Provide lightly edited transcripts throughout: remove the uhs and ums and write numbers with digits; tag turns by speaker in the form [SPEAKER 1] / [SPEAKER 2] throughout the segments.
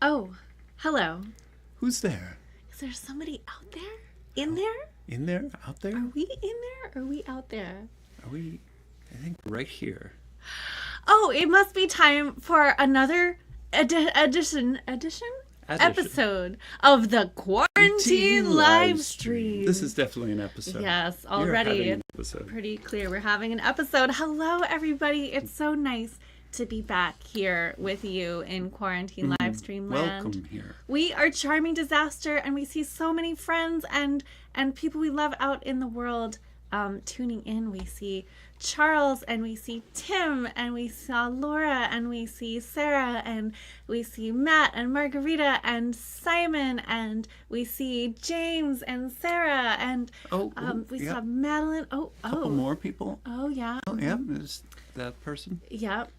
[SPEAKER 1] Oh, hello.
[SPEAKER 2] Who's there?
[SPEAKER 1] Is there somebody out there? In there?
[SPEAKER 2] In there? Out there?
[SPEAKER 1] Are we in there? Or are we out there?
[SPEAKER 2] Are we? I think right here.
[SPEAKER 1] Oh, it must be time for another episode of the Quarantine live stream.
[SPEAKER 2] This is definitely an episode.
[SPEAKER 1] Yes, already
[SPEAKER 2] an
[SPEAKER 1] it's
[SPEAKER 2] episode.
[SPEAKER 1] pretty clear we're having an episode. Hello, everybody. It's so nice to be back here with you in Quarantine live stream land.
[SPEAKER 2] Welcome here.
[SPEAKER 1] We are Charming Disaster, and we see so many friends and people we love out in the world tuning in. We see Charles, and we see Tim, and we saw Laura, and we see Sarah, and we see Matt and Margarita and Simon, and we see James and Sarah, and we saw Madeline.
[SPEAKER 2] Couple more people.
[SPEAKER 1] Oh yeah.
[SPEAKER 2] Oh yeah, is that person?
[SPEAKER 1] Yep.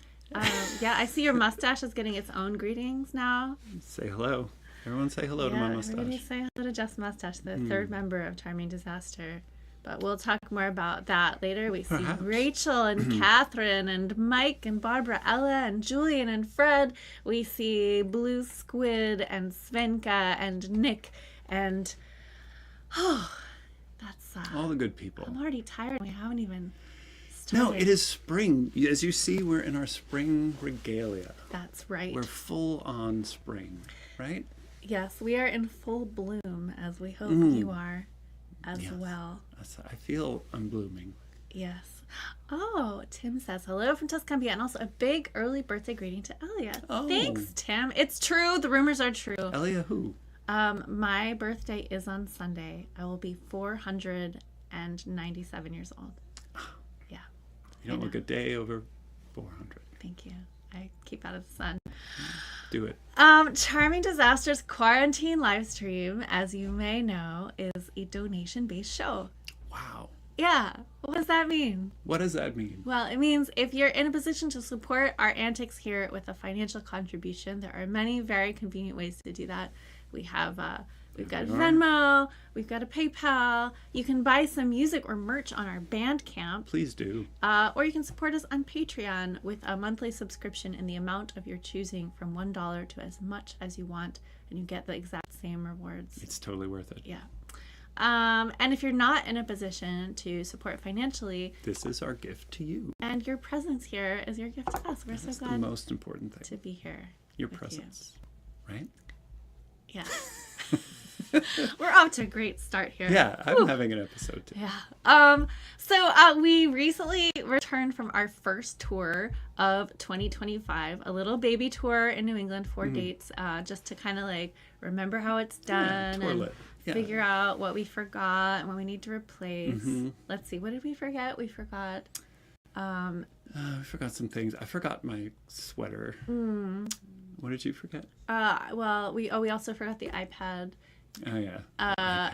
[SPEAKER 1] Yeah, I see your mustache is getting its own greetings now.
[SPEAKER 2] Say hello. Everyone say hello to my mustache.
[SPEAKER 1] Everybody say hello to Jeff's mustache, the third member of Charming Disaster. But we'll talk more about that later. We see Rachel and Catherine and Mike and Barbara Ella and Julian and Fred. We see Blue Squid and Svenka and Nick and... Oh, that's...
[SPEAKER 2] all the good people.
[SPEAKER 1] I'm already tired. We haven't even...
[SPEAKER 2] No, it is spring. As you see, we're in our spring regalia.
[SPEAKER 1] That's right.
[SPEAKER 2] We're full on spring, right?
[SPEAKER 1] Yes, we are in full bloom, as we hope you are as well.
[SPEAKER 2] I feel I'm blooming.
[SPEAKER 1] Yes. Oh, Tim says hello from Tuscumbia, and also a big early birthday greeting to Elia.
[SPEAKER 2] Oh.
[SPEAKER 1] Thanks, Tim. It's true. The rumors are true.
[SPEAKER 2] Elia who?
[SPEAKER 1] My birthday is on Sunday. I will be 497 years old.
[SPEAKER 2] You don't look a day over 400.
[SPEAKER 1] Thank you. I keep out of the sun.
[SPEAKER 2] Do it.
[SPEAKER 1] Charming Disaster's Quarantine live stream, as you may know, is a donation-based show.
[SPEAKER 2] Wow.
[SPEAKER 1] Yeah. What does that mean?
[SPEAKER 2] What does that mean?
[SPEAKER 1] Well, it means if you're in a position to support our antics here with a financial contribution, there are many very convenient ways to do that. We have we've got Venmo, we've got a PayPal. You can buy some music or merch on our Bandcamp.
[SPEAKER 2] Please do.
[SPEAKER 1] Or you can support us on Patreon with a monthly subscription in the amount of your choosing, from $1 to as much as you want, and you get the exact same rewards.
[SPEAKER 2] It's totally worth it.
[SPEAKER 1] Yeah. And if you're not in a position to support financially,
[SPEAKER 2] this is our gift to you.
[SPEAKER 1] And your presence here is your gift to us. We're so glad
[SPEAKER 2] the most important thing
[SPEAKER 1] to be here.
[SPEAKER 2] Your presence, right?
[SPEAKER 1] Yeah. We're off to a great start here.
[SPEAKER 2] Yeah, I'm having an episode too.
[SPEAKER 1] Yeah. So we recently returned from our first tour of 2025, a little baby tour in New England, 4 dates, just to kind of like remember how it's done and figure out what we forgot and what we need to replace. Let's see, what did we forget? We forgot.
[SPEAKER 2] I forgot some things. I forgot my sweater. What did you forget?
[SPEAKER 1] Well, we also forgot the iPad.
[SPEAKER 2] Oh yeah.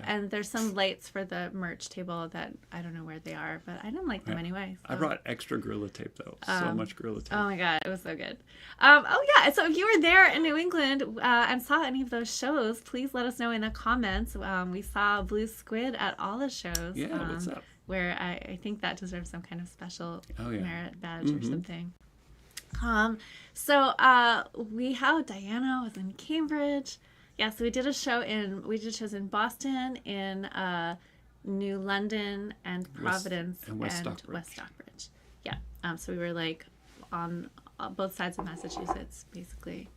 [SPEAKER 1] And there's some lights for the merch table that I don't know where they are, but I don't like them anyway. So.
[SPEAKER 2] I brought extra Gorilla Tape though. So much Gorilla Tape.
[SPEAKER 1] Oh my god, it was so good. Oh yeah, so if you were there in New England and saw any of those shows, please let us know in the comments. We saw Blue Squid at all the shows.
[SPEAKER 2] Yeah, what's up?
[SPEAKER 1] Where I think that deserves some kind of special merit badge or something. So Diana was in Cambridge. Yeah, so we did shows in Boston, in New London, and Providence, and West Stockbridge. Yeah, so we were like on both sides of Massachusetts, basically.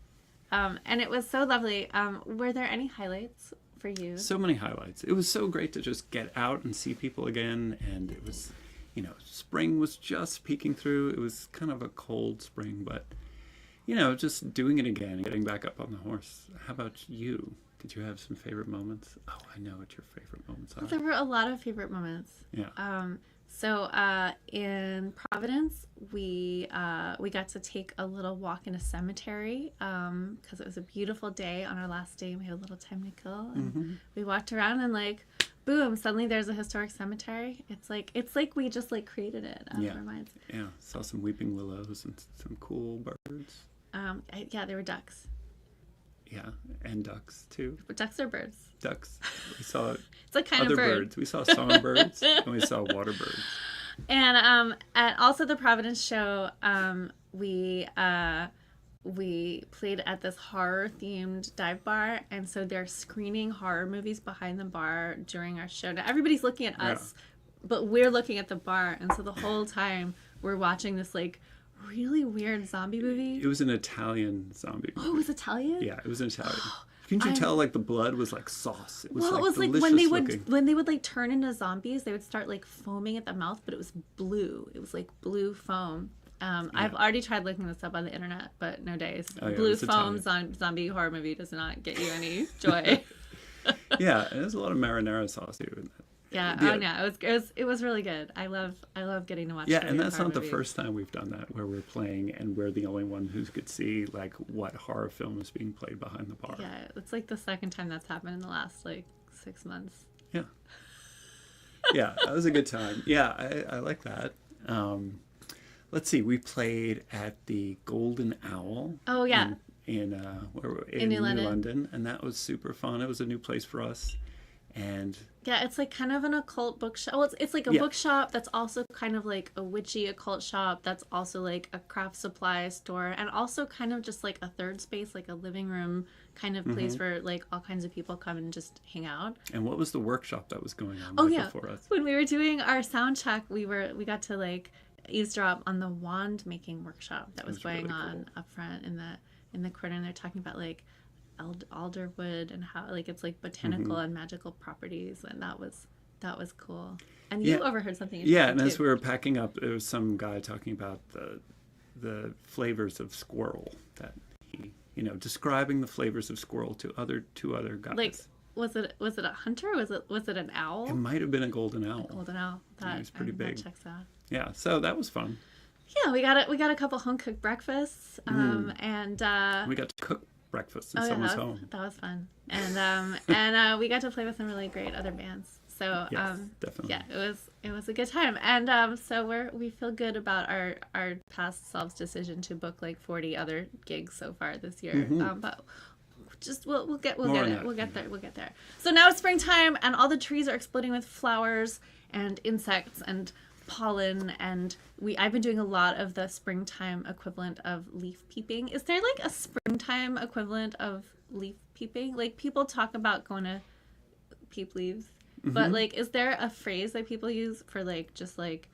[SPEAKER 1] And it was so lovely. Were there any highlights for you?
[SPEAKER 2] So many highlights. It was so great to just get out and see people again, and it was, spring was just peeking through. It was kind of a cold spring, but... just doing it again and getting back up on the horse. How about you? Did you have some favorite moments? Oh, I know what your favorite moments are.
[SPEAKER 1] There were a lot of favorite moments.
[SPEAKER 2] Yeah.
[SPEAKER 1] So in Providence, we got to take a little walk in a cemetery because it was a beautiful day on our last day. We had a little time to kill, and we walked around and boom, suddenly there's a historic cemetery. It's like we just like created it out of our minds.
[SPEAKER 2] Yeah, saw some weeping willows and some cool birds.
[SPEAKER 1] There were ducks.
[SPEAKER 2] Yeah, and ducks too.
[SPEAKER 1] But ducks or birds?
[SPEAKER 2] Ducks. We saw
[SPEAKER 1] it's a kind
[SPEAKER 2] other
[SPEAKER 1] of bird.
[SPEAKER 2] Birds. We saw songbirds and we saw water birds.
[SPEAKER 1] And at also the Providence show, we played at this horror-themed dive bar, and so they're screening horror movies behind the bar during our show. Now everybody's looking at us, but we're looking at the bar, and so the whole time we're watching this like really weird zombie movie.
[SPEAKER 2] It was an Italian zombie movie.
[SPEAKER 1] Oh, it was Italian?
[SPEAKER 2] Yeah, it was Italian. Couldn't you tell like the blood was like sauce? It was
[SPEAKER 1] well,
[SPEAKER 2] like
[SPEAKER 1] it was like when they would like turn into zombies, they would start like foaming at the mouth, but it was blue. It was like blue foam. I've already tried looking this up on the internet, but no days. Blue foam zombie horror movie does not get you any joy.
[SPEAKER 2] Yeah, and there's a lot of marinara sauce here.
[SPEAKER 1] It was really good. I love getting to watch.
[SPEAKER 2] Yeah, and that's not the first time we've done that, where we're playing and we're the only one who could see like what horror film is being played behind the bar.
[SPEAKER 1] Yeah, it's like the second time that's happened in the last like 6 months.
[SPEAKER 2] Yeah. Yeah, that was a good time. Yeah, I like that. Let's see, we played at the Golden Owl.
[SPEAKER 1] Oh yeah.
[SPEAKER 2] In New London, and that was super fun. It was a new place for us. And
[SPEAKER 1] yeah, it's like kind of an occult bookshop. Well, it's like a bookshop that's also kind of like a witchy occult shop. That's also like a craft supply store, and also kind of just like a third space, like a living room kind of place where like all kinds of people come and just hang out.
[SPEAKER 2] And what was the workshop that was going on before us?
[SPEAKER 1] When we were doing our sound check, we got to like eavesdrop on the wand making workshop that was going really on up front in the corner, and they're talking about like alderwood and how like it's like botanical and magical properties, and that was cool. And you overheard something.
[SPEAKER 2] And as we were packing up, there was some guy talking about the flavors of squirrel, that he, describing the flavors of squirrel to two other guys.
[SPEAKER 1] Like, was it a hunter? Was it an owl?
[SPEAKER 2] It might have been a golden owl.
[SPEAKER 1] Golden owl. That
[SPEAKER 2] was pretty big.
[SPEAKER 1] That checks out.
[SPEAKER 2] Yeah, so that was fun.
[SPEAKER 1] Yeah, we got a couple home cooked breakfasts, and
[SPEAKER 2] we got to cook breakfast in someone's home.
[SPEAKER 1] That was fun, and we got to play with some really great other bands. So
[SPEAKER 2] yes, definitely.
[SPEAKER 1] Yeah, it was a good time, and so we feel good about our past selves' decision to book like 40 other gigs so far this year. But just we'll get there. So now it's springtime, and all the trees are exploding with flowers and insects and pollen, and I've been doing a lot of the springtime equivalent of leaf peeping. Is there like a springtime equivalent of leaf peeping? Like people talk about going to peep leaves, but like is there a phrase that people use for like just like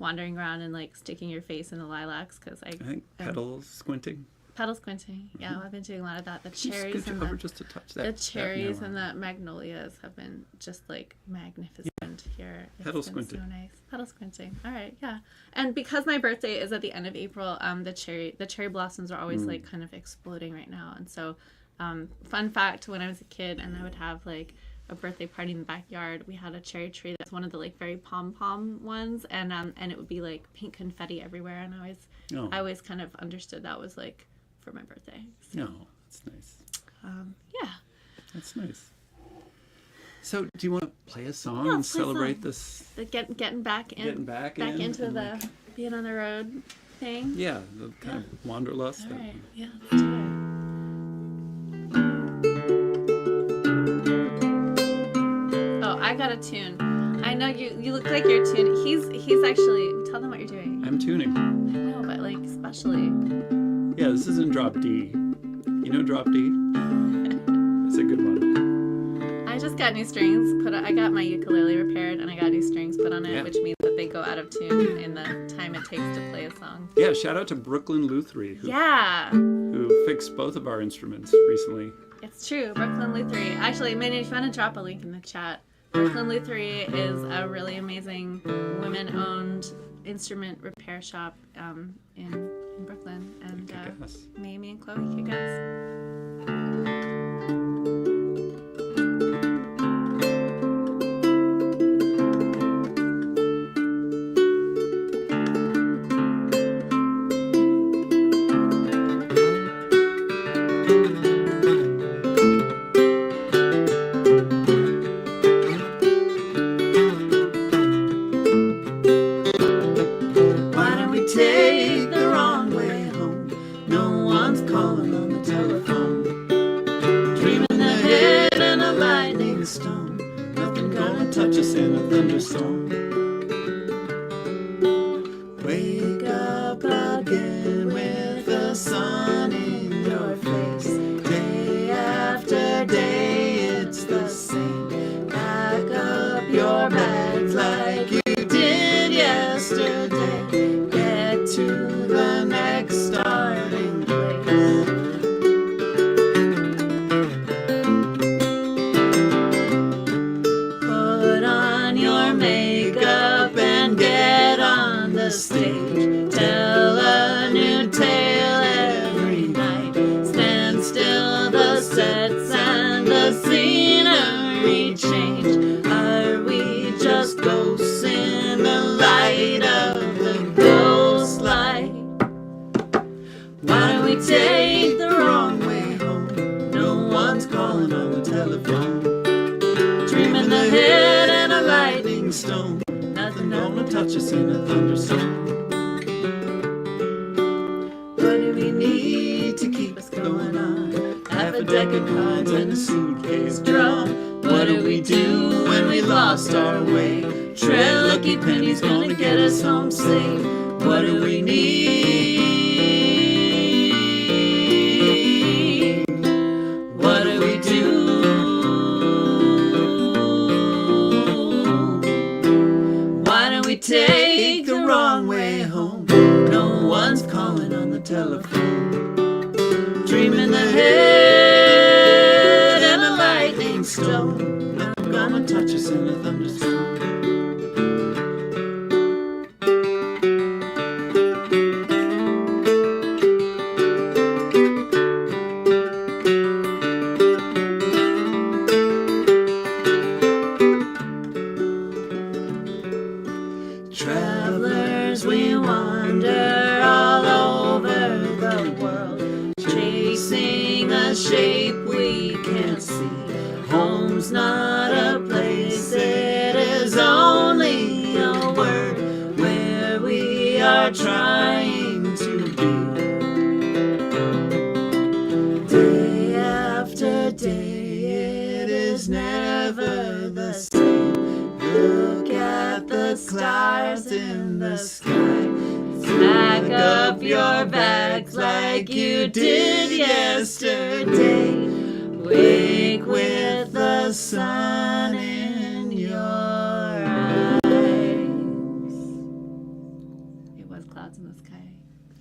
[SPEAKER 1] wandering around and like sticking your face in the lilacs? Because I
[SPEAKER 2] think petal squinting.
[SPEAKER 1] Petal squinting. Yeah, I've been doing a lot of that. The cherries and
[SPEAKER 2] the
[SPEAKER 1] cherries and the magnolias have been just like magnificent here. It's
[SPEAKER 2] petal squinting.
[SPEAKER 1] So nice. Petal squinting. All right, yeah. And because my birthday is at the end of April, the cherry blossoms are always like kind of exploding right now. And so, fun fact: when I was a kid and I would have like a birthday party in the backyard, we had a cherry tree that's one of the like very pom ones, and it would be like pink confetti everywhere, and I always kind of understood that was like for my birthday. So,
[SPEAKER 2] that's nice.
[SPEAKER 1] Yeah.
[SPEAKER 2] That's nice. So, do you want to play a song and celebrate this?
[SPEAKER 1] Getting back into the being on the road thing.
[SPEAKER 2] Yeah, the kind of wanderlust.
[SPEAKER 1] All right. Yeah, let's do it. Oh, I got a tune. I know you look like you're tuning. He's actually, tell them what you're doing.
[SPEAKER 2] I'm tuning.
[SPEAKER 1] I know, but like especially.
[SPEAKER 2] Yeah, this is in drop D. You know drop D? It's a good one.
[SPEAKER 1] I just got new strings I got my ukulele repaired, and I got new strings put on it, which means that they go out of tune in the time it takes to play a song.
[SPEAKER 2] Yeah, shout out to Brooklyn Luthery, who fixed both of our instruments recently.
[SPEAKER 1] It's true, Brooklyn Luthery. Actually, Minnie, if you want to drop a link in the chat, Brooklyn Luthery is a really amazing women-owned instrument repair shop in Brooklyn, and Mamie and Chloe kick ass.
[SPEAKER 2] No one's calling on the telephone. Dream in the head and a lightning stone. Nothing gonna touch us in a thunderstorm. Wake up again with the sun in your face. Day after day it's the same. Pack up your bags like you did yesterday. Get to the next starting place. Put on your makeup and get on the stage. Tell a new tale every night. Stand still, the sets and the scenery change. Are we just ghosts in the light of the ghost light? Why don't we take the wrong way home? No one's calling on the telephone. Dream in the head and a lightning stone. Nothing gonna touch us in a thunderstorm. What do we need to keep us going on? Half a deck of cards and a suitcase drum. What do we do when we lost our way? Tread lucky pennies gonna get us home safe. What do we need? What do we do? Why don't we take the wrong way home? No one's calling on the telephone. Dream in the head and a lightning stone. Nothing gonna touch us in a thunderstorm. Travelers, we wander all over the world, chasing a shape we can't see. Home's not a place, it is only a word where we are trying to be. Day after day, it is never the same. Look at the stars in the sky. Pack up your bags like you did yesterday. Wake with the sun in your eyes. It was clouds in the sky.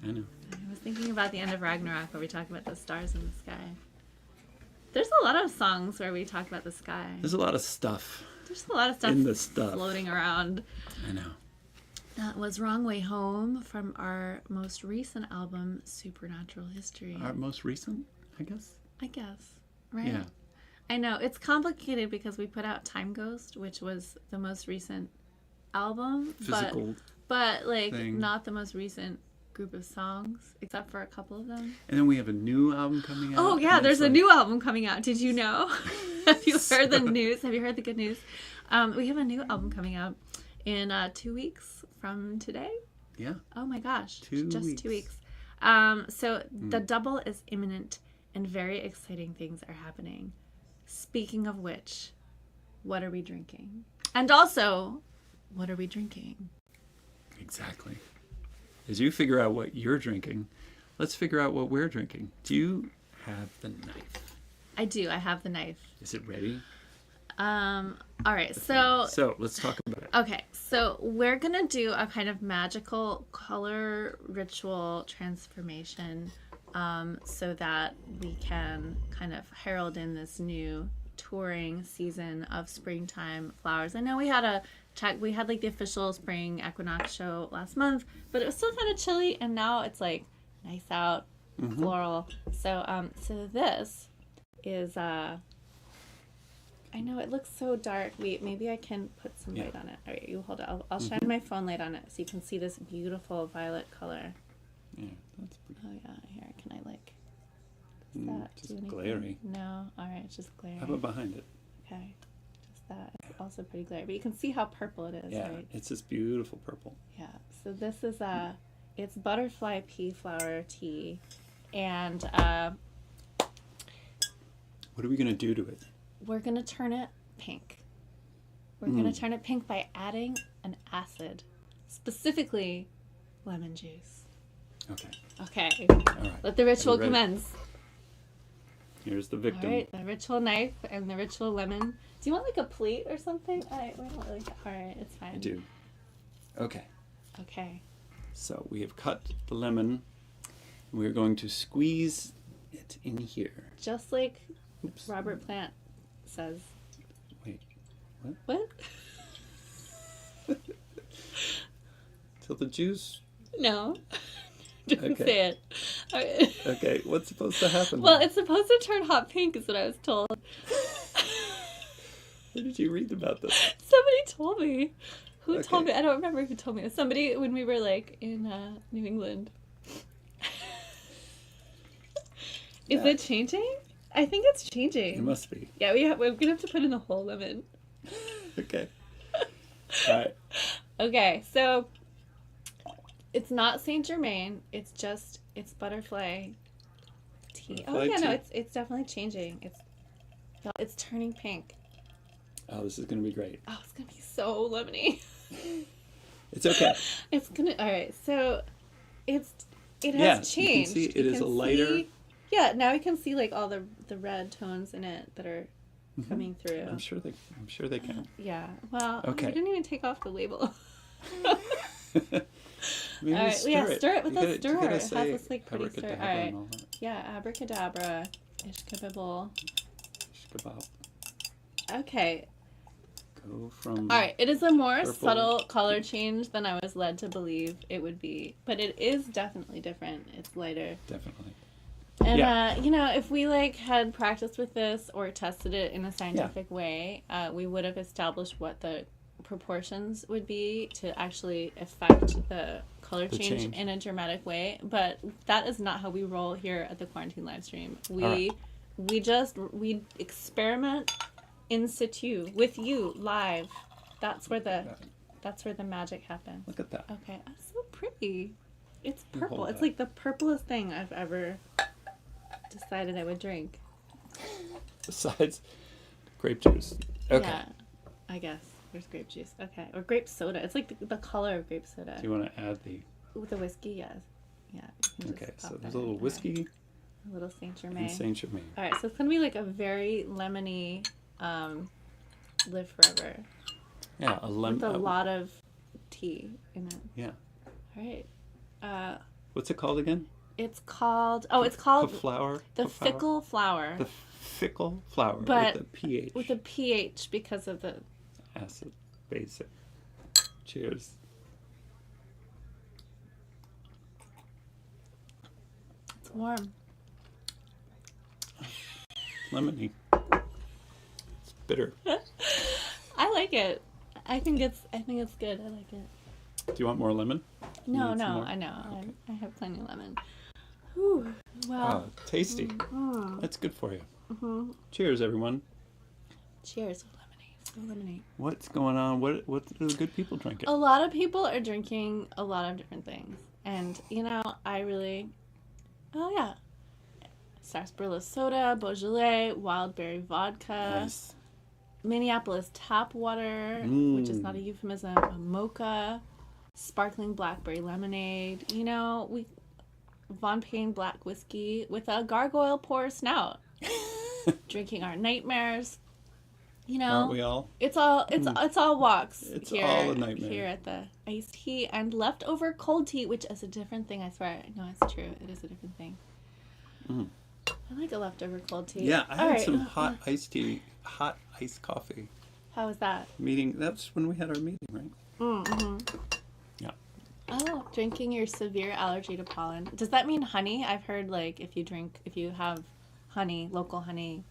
[SPEAKER 2] I know. I was thinking about the end of Ragnarok where we talk about the stars in the sky. There's a lot of songs where we talk about the sky.
[SPEAKER 3] There's a lot of stuff.
[SPEAKER 1] There's a lot of stuff
[SPEAKER 3] in the stuff
[SPEAKER 1] floating around.
[SPEAKER 3] I know.
[SPEAKER 1] That was Wrong Way Home from our most recent album, Supernatural History.
[SPEAKER 3] Our most recent, I guess?
[SPEAKER 1] I guess, right?
[SPEAKER 3] Yeah.
[SPEAKER 1] I know. It's complicated because we put out Time Ghost, which was the most recent album.
[SPEAKER 3] Physical
[SPEAKER 1] but like,
[SPEAKER 3] thing.
[SPEAKER 1] not the most recent group of songs, except for a couple of them.
[SPEAKER 3] And then we have a new album coming out.
[SPEAKER 1] Oh, yeah, there's a new album coming out. Did you know? Have you heard the news? Have you heard the good news? We have a new album coming out in 2 weeks from today.
[SPEAKER 3] Yeah.
[SPEAKER 1] Oh my gosh.
[SPEAKER 3] 2
[SPEAKER 1] Just
[SPEAKER 3] weeks.
[SPEAKER 1] 2 weeks. So the double is imminent and very exciting things are happening. Speaking of which, what are we drinking? And also, what are we drinking?
[SPEAKER 3] Exactly. As you figure out what you're drinking, let's figure out what we're drinking. Do you have the knife?
[SPEAKER 1] I do. I have the knife.
[SPEAKER 3] Is it ready?
[SPEAKER 1] All right. So
[SPEAKER 3] let's talk about it.
[SPEAKER 1] Okay, so we're going to do a kind of magical color ritual transformation so that we can kind of herald in this new touring season of springtime flowers. I know we had like the official spring equinox show last month, but it was still kind of chilly, and now it's like nice out, floral. So this is I know it looks so dark. Wait, maybe I can put some light on it. All right, you hold it. I'll shine my phone light on it so you can see this beautiful violet color.
[SPEAKER 3] Yeah, that's pretty.
[SPEAKER 1] Oh yeah, here, can I like?
[SPEAKER 3] Just glary.
[SPEAKER 1] No, all right, it's just glary.
[SPEAKER 3] How about behind it?
[SPEAKER 1] Okay, just that. It's also pretty glary, but you can see how purple it is,
[SPEAKER 3] Yeah,
[SPEAKER 1] right?
[SPEAKER 3] it's this beautiful purple.
[SPEAKER 1] Yeah. So this is it's butterfly pea flower tea, And
[SPEAKER 2] what are we going to do to it?
[SPEAKER 1] we're going to turn it pink. We're going to turn it pink by adding an acid, specifically lemon juice.
[SPEAKER 2] Okay.
[SPEAKER 1] Okay.
[SPEAKER 2] All right.
[SPEAKER 1] Let the ritual commence.
[SPEAKER 2] Here's the victim.
[SPEAKER 1] All right, the ritual knife and the ritual lemon. Do you want like a plate or something? We don't really. All right, it's fine.
[SPEAKER 2] I do. Okay.
[SPEAKER 1] Okay.
[SPEAKER 2] So we have cut the lemon. We're going to squeeze it in here.
[SPEAKER 1] Just like
[SPEAKER 2] Oops.
[SPEAKER 1] Robert Plant says.
[SPEAKER 2] Wait.
[SPEAKER 1] What?
[SPEAKER 2] Till the juice.
[SPEAKER 1] No. Didn't
[SPEAKER 2] Okay.
[SPEAKER 1] say it. Okay.
[SPEAKER 2] Okay. What's supposed to happen?
[SPEAKER 1] Well, it's supposed to turn hot pink, is what I was told.
[SPEAKER 2] Where did you read about this?
[SPEAKER 1] Somebody told me. Who
[SPEAKER 2] Okay.
[SPEAKER 1] told me? I don't remember who told me. Somebody when we were like in New England. Is it changing? I think it's changing.
[SPEAKER 2] It must be.
[SPEAKER 1] Yeah, we're gonna have to put in the whole lemon.
[SPEAKER 2] Okay. All right.
[SPEAKER 1] Okay, so it's not Saint Germain. It's butterfly tea.
[SPEAKER 2] Butterfly
[SPEAKER 1] no,
[SPEAKER 2] tea.
[SPEAKER 1] it's definitely changing. It's turning pink.
[SPEAKER 2] Oh, this is going to be great.
[SPEAKER 1] Oh, it's gonna be so lemony.
[SPEAKER 2] It's okay.
[SPEAKER 1] It's gonna. All right, so it has
[SPEAKER 2] Yeah, you can
[SPEAKER 1] changed.
[SPEAKER 2] see it is a lighter-
[SPEAKER 1] Yeah, now we can see like all the red tones in it that are coming through.
[SPEAKER 2] I'm sure they can.
[SPEAKER 1] Yeah. Well,
[SPEAKER 2] Okay.
[SPEAKER 1] we didn't even take off the label.
[SPEAKER 2] Maybe
[SPEAKER 1] All right, stir it with a stirrer.
[SPEAKER 2] You gotta
[SPEAKER 1] It has
[SPEAKER 2] say
[SPEAKER 1] this like pretty stir. All
[SPEAKER 2] abracadabra
[SPEAKER 1] right.
[SPEAKER 2] and all that.
[SPEAKER 1] Yeah, abracadabra, ishkabibble.
[SPEAKER 2] Shkabab.
[SPEAKER 1] Okay.
[SPEAKER 2] Go from.
[SPEAKER 1] All right. It is a more
[SPEAKER 2] Purple.
[SPEAKER 1] subtle color change than I was led to believe it would be, but it is definitely different. It's lighter.
[SPEAKER 2] Definitely.
[SPEAKER 1] And
[SPEAKER 2] Yeah.
[SPEAKER 1] if we like had practiced with this or tested it in a scientific way, we would have established what the proportions would be to actually affect the color change in a dramatic way. But that is not how we roll here at the Quarantine Livestream. We we experiment in situ with you live. That's where the magic happens.
[SPEAKER 2] Look at that.
[SPEAKER 1] Okay, that's so pretty. It's
[SPEAKER 2] You
[SPEAKER 1] purple.
[SPEAKER 2] hold
[SPEAKER 1] It's
[SPEAKER 2] that.
[SPEAKER 1] like the purplest thing I've ever decided I would drink.
[SPEAKER 2] Besides grape juice. Okay.
[SPEAKER 1] Yeah, I guess. There's grape juice. Okay. Or grape soda. It's like the color of grape soda.
[SPEAKER 2] Do you want to add the?
[SPEAKER 1] With the whiskey, yes. Yeah. you can
[SPEAKER 2] Okay,
[SPEAKER 1] just
[SPEAKER 2] so
[SPEAKER 1] pop
[SPEAKER 2] there's
[SPEAKER 1] that
[SPEAKER 2] a little
[SPEAKER 1] in.
[SPEAKER 2] whiskey
[SPEAKER 1] A little Saint Germain.
[SPEAKER 2] and Saint Germain.
[SPEAKER 1] All right, so it's gonna be like a very lemony, live forever
[SPEAKER 2] Yeah, a lemon.
[SPEAKER 1] with a lot of tea in it.
[SPEAKER 2] Yeah.
[SPEAKER 1] All right.
[SPEAKER 2] What's it called again?
[SPEAKER 1] It's called. Oh, it's called
[SPEAKER 2] Flower.
[SPEAKER 1] the fickle flower.
[SPEAKER 2] The fickle flower
[SPEAKER 1] But
[SPEAKER 2] with a pH.
[SPEAKER 1] with a pH because of the.
[SPEAKER 2] Acid, basic. Cheers.
[SPEAKER 1] It's warm.
[SPEAKER 2] Lemony. It's bitter.
[SPEAKER 1] I like it. I think it's good. I like it.
[SPEAKER 2] Do you want more lemon?
[SPEAKER 1] No,
[SPEAKER 2] need some more?
[SPEAKER 1] I know.
[SPEAKER 2] Okay.
[SPEAKER 1] I have plenty of lemon. Whew. Well,
[SPEAKER 2] Oh, tasty.
[SPEAKER 1] mm,
[SPEAKER 2] That's good for you.
[SPEAKER 1] mhm.
[SPEAKER 2] Cheers, everyone.
[SPEAKER 1] Cheers. So lemonade.
[SPEAKER 2] What's going on? What are the good people drinking?
[SPEAKER 1] A lot of people are drinking a lot of different things. And, I really... Oh, yeah. Sarsaparilla soda, Beaujolais, wild berry vodka,
[SPEAKER 2] Nice.
[SPEAKER 1] Minneapolis tap water, which is not a euphemism, a mocha, sparkling blackberry lemonade, Von Payne black whiskey with a gargoyle pour snout. Drinking our nightmares.
[SPEAKER 2] Aren't we all?
[SPEAKER 1] It's all walks.
[SPEAKER 2] It's
[SPEAKER 1] here,
[SPEAKER 2] all a nightmare.
[SPEAKER 1] Here at the iced tea and leftover cold tea, which is a different thing. I swear, no, it's true. It is a different thing.
[SPEAKER 2] Mm.
[SPEAKER 1] I like a leftover cold tea.
[SPEAKER 2] Yeah, I
[SPEAKER 1] All
[SPEAKER 2] had
[SPEAKER 1] right.
[SPEAKER 2] some hot iced tea, hot iced coffee.
[SPEAKER 1] How was that?
[SPEAKER 2] That's when we had our meeting, right?
[SPEAKER 1] Mm-hmm.
[SPEAKER 2] Yeah.
[SPEAKER 1] Oh, drinking your severe allergy to pollen. Does that mean honey? I've heard if you have honey, local honey,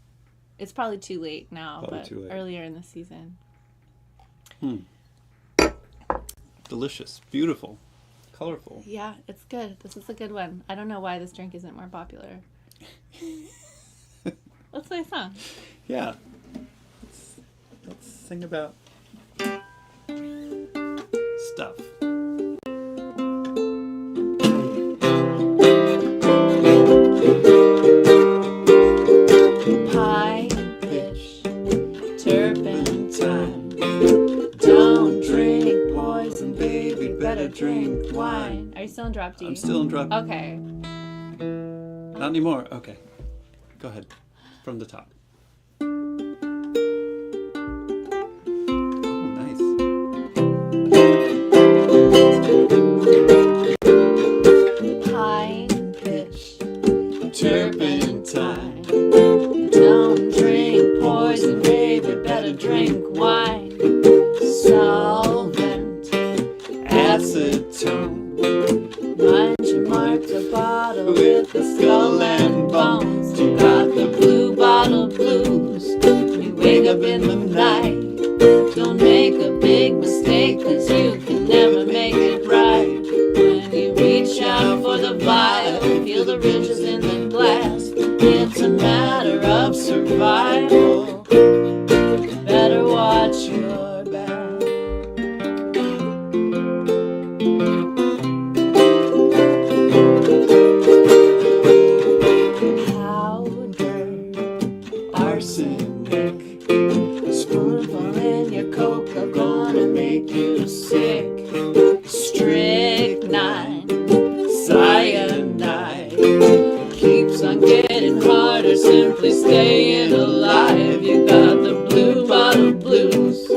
[SPEAKER 1] it's probably too late now,
[SPEAKER 2] Probably
[SPEAKER 1] but
[SPEAKER 2] too late.
[SPEAKER 1] earlier in the season.
[SPEAKER 2] Delicious, beautiful, colorful.
[SPEAKER 1] Yeah, it's good. This is a good one. I don't know why this drink isn't more popular. Let's play a song.
[SPEAKER 2] Yeah. Let's sing about stuff.
[SPEAKER 1] in drop D?
[SPEAKER 2] I'm still in drop.
[SPEAKER 1] Okay.
[SPEAKER 2] Not anymore. Okay. Go ahead. From the top. Oh, nice.
[SPEAKER 1] Pine pitch,
[SPEAKER 2] Turpentine.
[SPEAKER 1] don't drink poison, baby, better drink wine. Solvent,
[SPEAKER 2] Acetone.
[SPEAKER 1] mind you mark the bottle with the skull and bones. You got the blue bottle blues. You wake up in the night. Don't make a big mistake, 'cause you can never make it right. When you reach out for the vial, feel the ridges in the glass. It's a matter of survival. Better watch your back. Powder,
[SPEAKER 2] Arsenic.
[SPEAKER 1] spoonful in your coke are gonna make you sick. Strychnine,
[SPEAKER 2] Cyanide.
[SPEAKER 1] keeps on getting harder, simply staying alive. You got the blue bottle blues.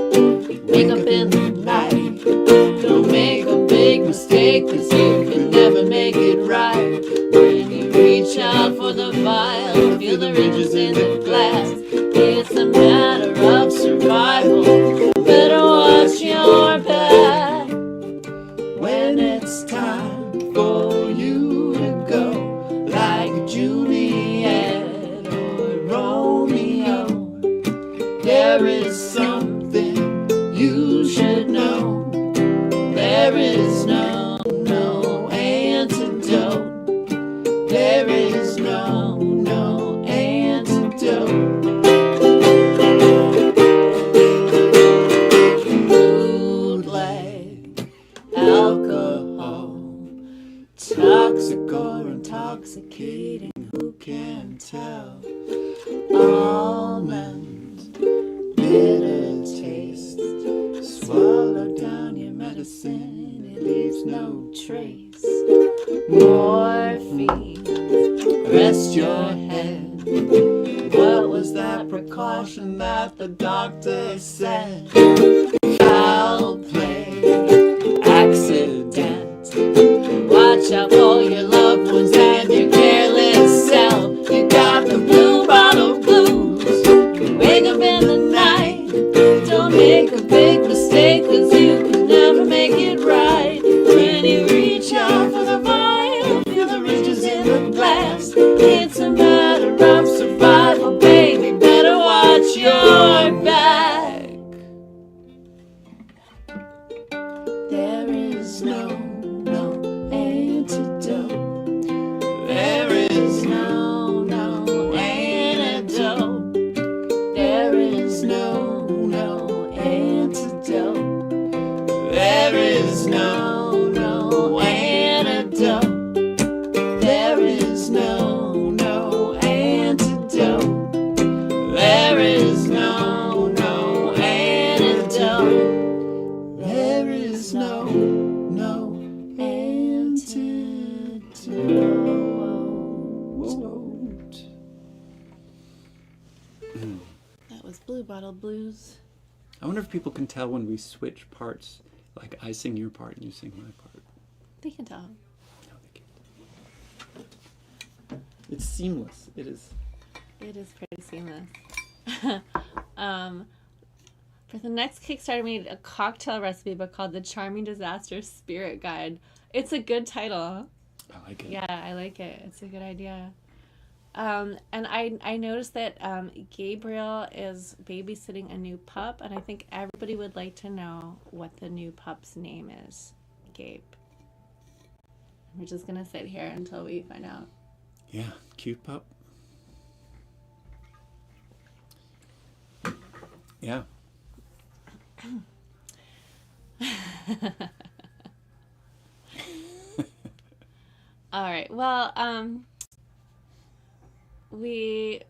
[SPEAKER 1] Wake up in the night. Don't make a big mistake, 'cause you can never make it right. When you reach out for the vial, feel the ridges in the glass. It's a matter of survival. Better watch your back. When it's time for you to go, like Juliet or Romeo, there is something you should know. There is no antidote. There is no antidote. Bootleg alcohol, toxic or intoxicating, who can tell? Almond, bitter taste, swallow down your medicine, it leaves no trace. Morphine, rest your head. What was that precaution that the doctor said? Foul play, accident. Watch out for your loved ones and your careless self. You got the blue bottle blues. You wake up in the night. Don't make a big mistake, 'cause you can never make it right. When you reach out for the vial, feel the ridges in the glass. It's a matter of survival, baby. Better watch your back. There is no antidote. There is no antidote. There is no antidote. There is no antidote. There is no antidote. There is no antidote. There is no antidote. That was Blue Bottle Blues.
[SPEAKER 2] I wonder if people can tell when we switch parts. Like I sing your part and you sing my part.
[SPEAKER 1] They can tell.
[SPEAKER 2] No, they can't. It's seamless. It is.
[SPEAKER 1] It is pretty seamless. For the next Kickstarter, we made a cocktail recipe book called The Charming Disaster Spirit Guide. It's a good title.
[SPEAKER 2] I like it.
[SPEAKER 1] Yeah, I like it. It's a good idea. And I noticed that Gabriel is babysitting a new pup, and I think everybody would like to know what the new pup's name is. Gabe. We're just going to sit here until we find out.
[SPEAKER 2] Yeah, cute pup. Yeah.
[SPEAKER 1] All right. Well, we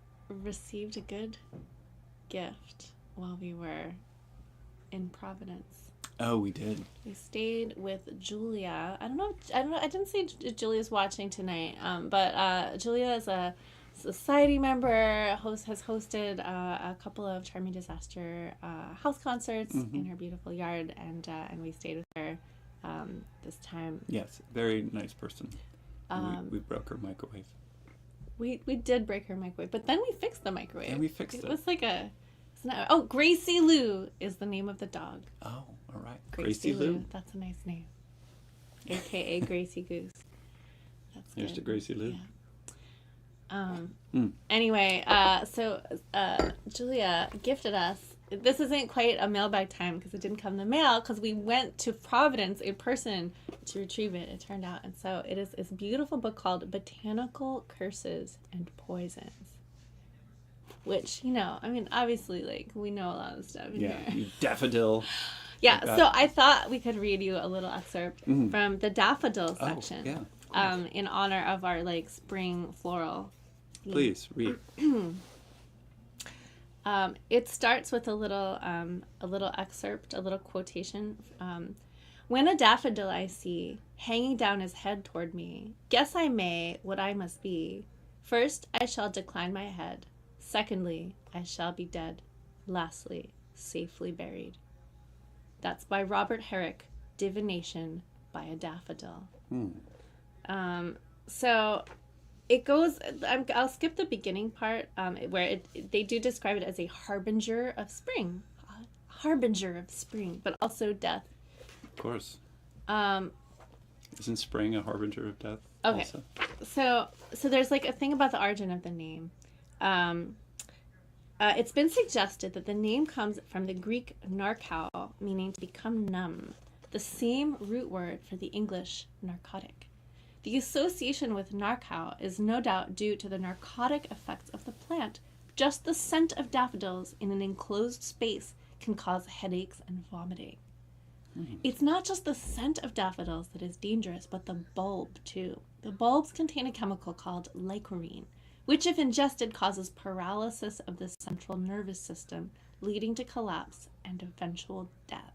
[SPEAKER 1] received a good gift while we were in Providence.
[SPEAKER 2] Oh, we did.
[SPEAKER 1] We stayed with Julia. I don't know. I didn't say Julia's watching tonight. But Julia is a society member. Has hosted a couple of Charming Disaster house concerts in her beautiful yard, and we stayed with her this time.
[SPEAKER 2] Yes, very nice person. We broke her microwave.
[SPEAKER 1] We did break her microwave, but then we fixed the microwave.
[SPEAKER 2] And we fixed it.
[SPEAKER 1] It was like Gracie Lou is the name of the dog.
[SPEAKER 2] Oh, all right.
[SPEAKER 1] Gracie Lou. That's a nice name. AKA Gracie Goose. That's
[SPEAKER 2] Here's
[SPEAKER 1] good.
[SPEAKER 2] to Gracie Lou.
[SPEAKER 1] Yeah. Anyway, so Julia gifted us. This isn't quite a mailbag time because it didn't come in the mail because we went to Providence in person to retrieve it, it turned out. And so it is this beautiful book called Botanical Curses and Poisons. Which, obviously, we know a lot of stuff in here.
[SPEAKER 2] You daffodil.
[SPEAKER 1] Yeah, so I thought we could read you a little excerpt from the daffodil section. In honor of our, spring floral.
[SPEAKER 2] Please, read.
[SPEAKER 1] It starts with a little excerpt, a little quotation. When a daffodil I see, hanging down his head toward me, guess I may what I must be. First, I shall decline my head. Secondly, I shall be dead. Lastly, safely buried. That's by Robert Herrick, Divination by a Daffodil. So it goes, I'll skip the beginning part where they do describe it as a harbinger of spring. But also death.
[SPEAKER 2] Of course. Isn't spring a harbinger of death?
[SPEAKER 1] Okay.
[SPEAKER 2] Also?
[SPEAKER 1] So there's a thing about the origin of the name. It's been suggested that the name comes from the Greek narkao, meaning to become numb, the same root word for the English narcotic. The association with narkao is no doubt due to the narcotic effects of the plant. Just the scent of daffodils in an enclosed space can cause headaches and vomiting. It's not just the scent of daffodils that is dangerous, but the bulb, too. The bulbs contain a chemical called licorine, which, if ingested, causes paralysis of the central nervous system, leading to collapse and eventual death.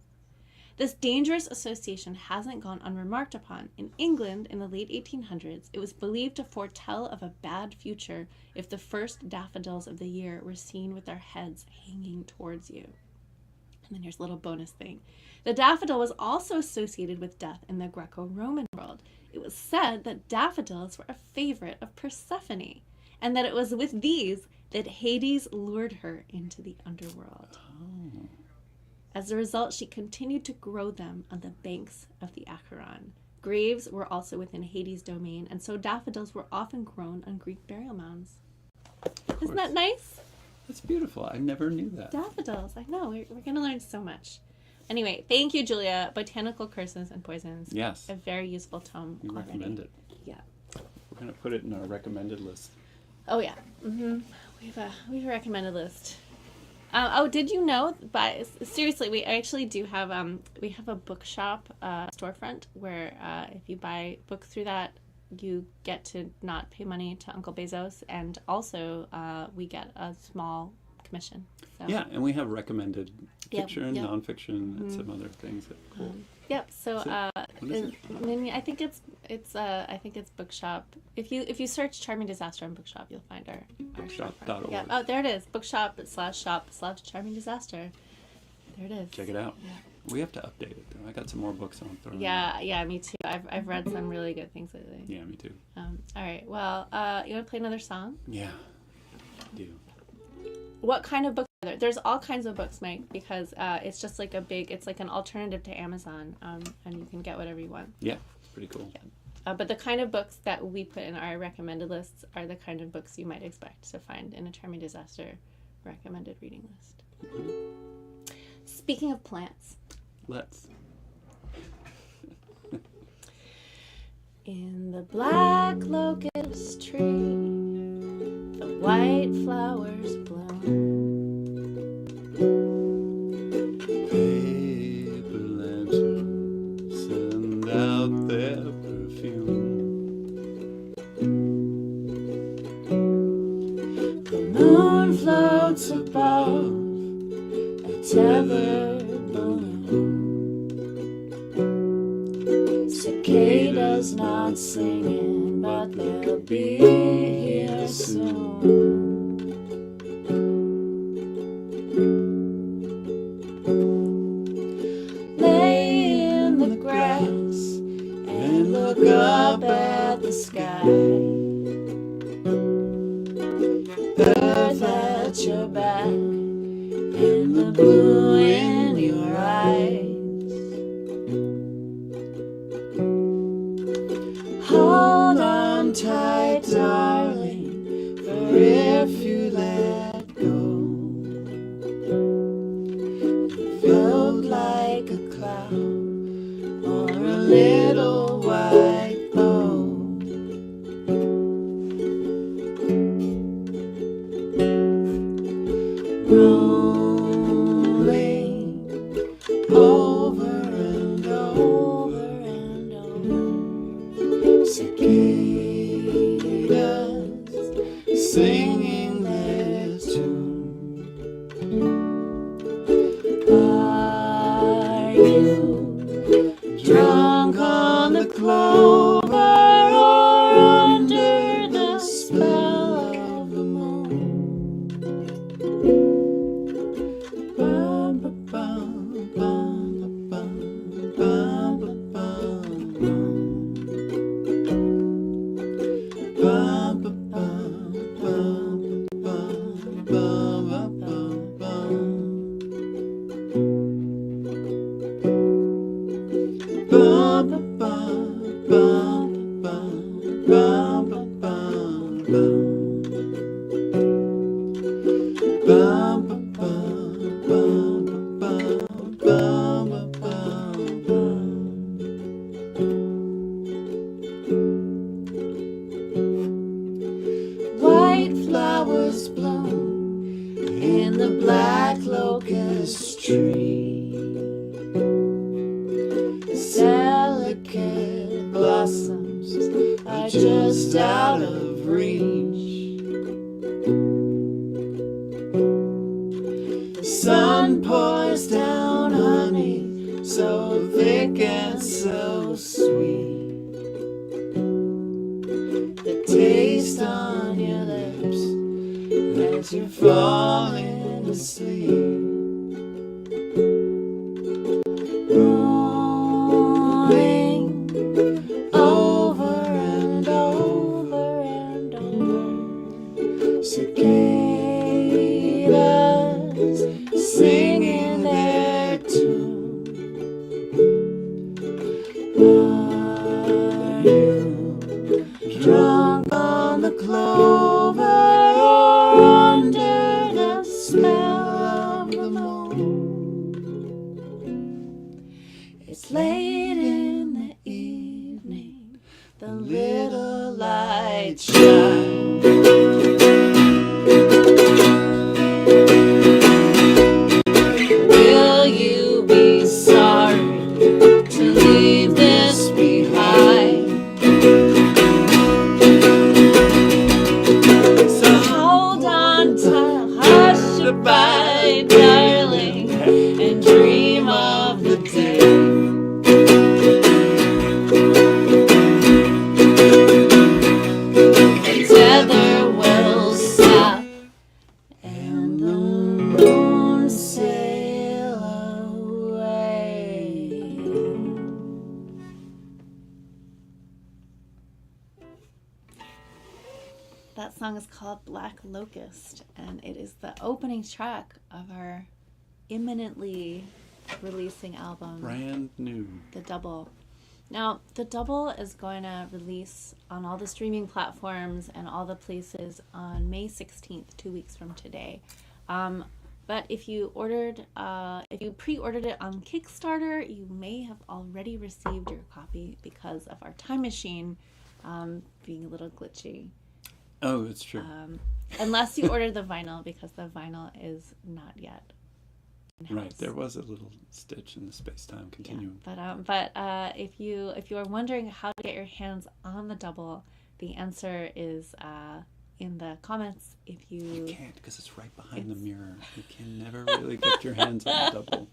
[SPEAKER 1] This dangerous association hasn't gone unremarked upon. In England, in the late 1800s, it was believed to foretell of a bad future if the first daffodils of the year were seen with their heads hanging towards you. And then here's a little bonus thing. The daffodil was also associated with death in the Greco-Roman world. It was said that daffodils were a favorite of Persephone, and that it was with these that Hades lured her into the underworld.
[SPEAKER 2] Oh.
[SPEAKER 1] As a result, she continued to grow them on the banks of the Acheron. Graves were also within Hades' domain, and so daffodils were often grown on Greek burial mounds. Isn't that nice?
[SPEAKER 2] That's beautiful. I never knew that.
[SPEAKER 1] Daffodils. I know. We're going to learn so much. Anyway, thank you, Julia. Botanical Curses and Poisons.
[SPEAKER 2] Yes.
[SPEAKER 1] A very useful tome
[SPEAKER 2] We
[SPEAKER 1] already.
[SPEAKER 2] recommend it.
[SPEAKER 1] Yeah.
[SPEAKER 2] We're going to put it in our recommended list.
[SPEAKER 1] Oh, yeah. We have a recommended list. Did you know? Seriously, we actually do have we have a bookshop storefront where if you buy books through that, you get to not pay money to Uncle Bezos, and also we get a small commission. So.
[SPEAKER 2] Yeah, and we have recommended fiction,
[SPEAKER 1] Yep.
[SPEAKER 2] nonfiction, and some other things that are cool.
[SPEAKER 1] Yep. So
[SPEAKER 2] what is it?
[SPEAKER 1] I think it's bookshop. If you search Charming Disaster on Bookshop, you'll find our
[SPEAKER 2] Bookshop.org.
[SPEAKER 1] Yeah. Oh, there it is. Bookshop/shop/Charming Disaster. There it is.
[SPEAKER 2] Check it out.
[SPEAKER 1] Yeah.
[SPEAKER 2] We have to update it though. I got some more books on throwing.
[SPEAKER 1] Yeah, me too. I've read some really good things lately.
[SPEAKER 2] Yeah, me too.
[SPEAKER 1] All right. Well, you want to play another song?
[SPEAKER 2] Yeah, I do.
[SPEAKER 1] What kind of books are there? There's all kinds of books, Mike, because it's just it's like an alternative to Amazon, and you can get whatever you want.
[SPEAKER 2] Yeah, it's pretty cool.
[SPEAKER 1] Yeah. But the kind of books that we put in our recommended lists are the kind of books you might expect to find in a Charming Disaster recommended reading list. Mm-hmm. Speaking of plants.
[SPEAKER 2] Let's.
[SPEAKER 1] In the black locust tree, the white flowers bloom.
[SPEAKER 2] Paper lanterns send out their perfume.
[SPEAKER 1] The moon floats above a tethered balloon. was not singing, but they'll be here soon. Lay in the grass and look up at the sky. Earth at your back and the blue in your eyes. Hold on tight, darling, for if you let go, you float like a cloud or a little white boat. Rolling over and over and over. Cicadas singing their tune. Are you drunk on the clover or under the spell of the moon? Bum, ba, bum, bum, ba, bum, bum, ba, bum, bum. Bum, ba, bum, bum, bum, bum, ba, bum, bum. Bum, ba, bum, bum, bum, bum, ba, bum, bum. Bum, ba, bum, bum, bum, bum, ba, bum, bum. White flowers bloom in the black locust tree. Delicate blossoms are just out of reach. The sun pours down honey so thick and so sweet. The taste on your lips as you're falling asleep. Rolling over and over and over. Cicadas singing their tune. Are you drunk on the clover or under the spell of the moon? It's late in the evening, the little lights shine. Will you be sorry to leave this behind? So hold on tight, hush goodbye, darling, and dream of the day. The tether will stop and the moon sail away. That song is called Black Locust, and it is the opening track of our imminently releasing album,
[SPEAKER 2] Brand new.
[SPEAKER 1] The Double. Now, The Double is going to release on all the streaming platforms and all the places on May 16th, 2 weeks from today. But if you pre-ordered it on Kickstarter, you may have already received your copy because of our time machine being a little glitchy.
[SPEAKER 2] Oh, it's true.
[SPEAKER 1] Unless you order the vinyl, because the vinyl is not yet in-house.
[SPEAKER 2] Right, there was a little stitch in the space-time continuum.
[SPEAKER 1] Yeah, but if you are wondering how to get your hands on The Double, the answer is in the comments. If you
[SPEAKER 2] can't, because it's right behind the mirror. You can never really get your hands on The Double.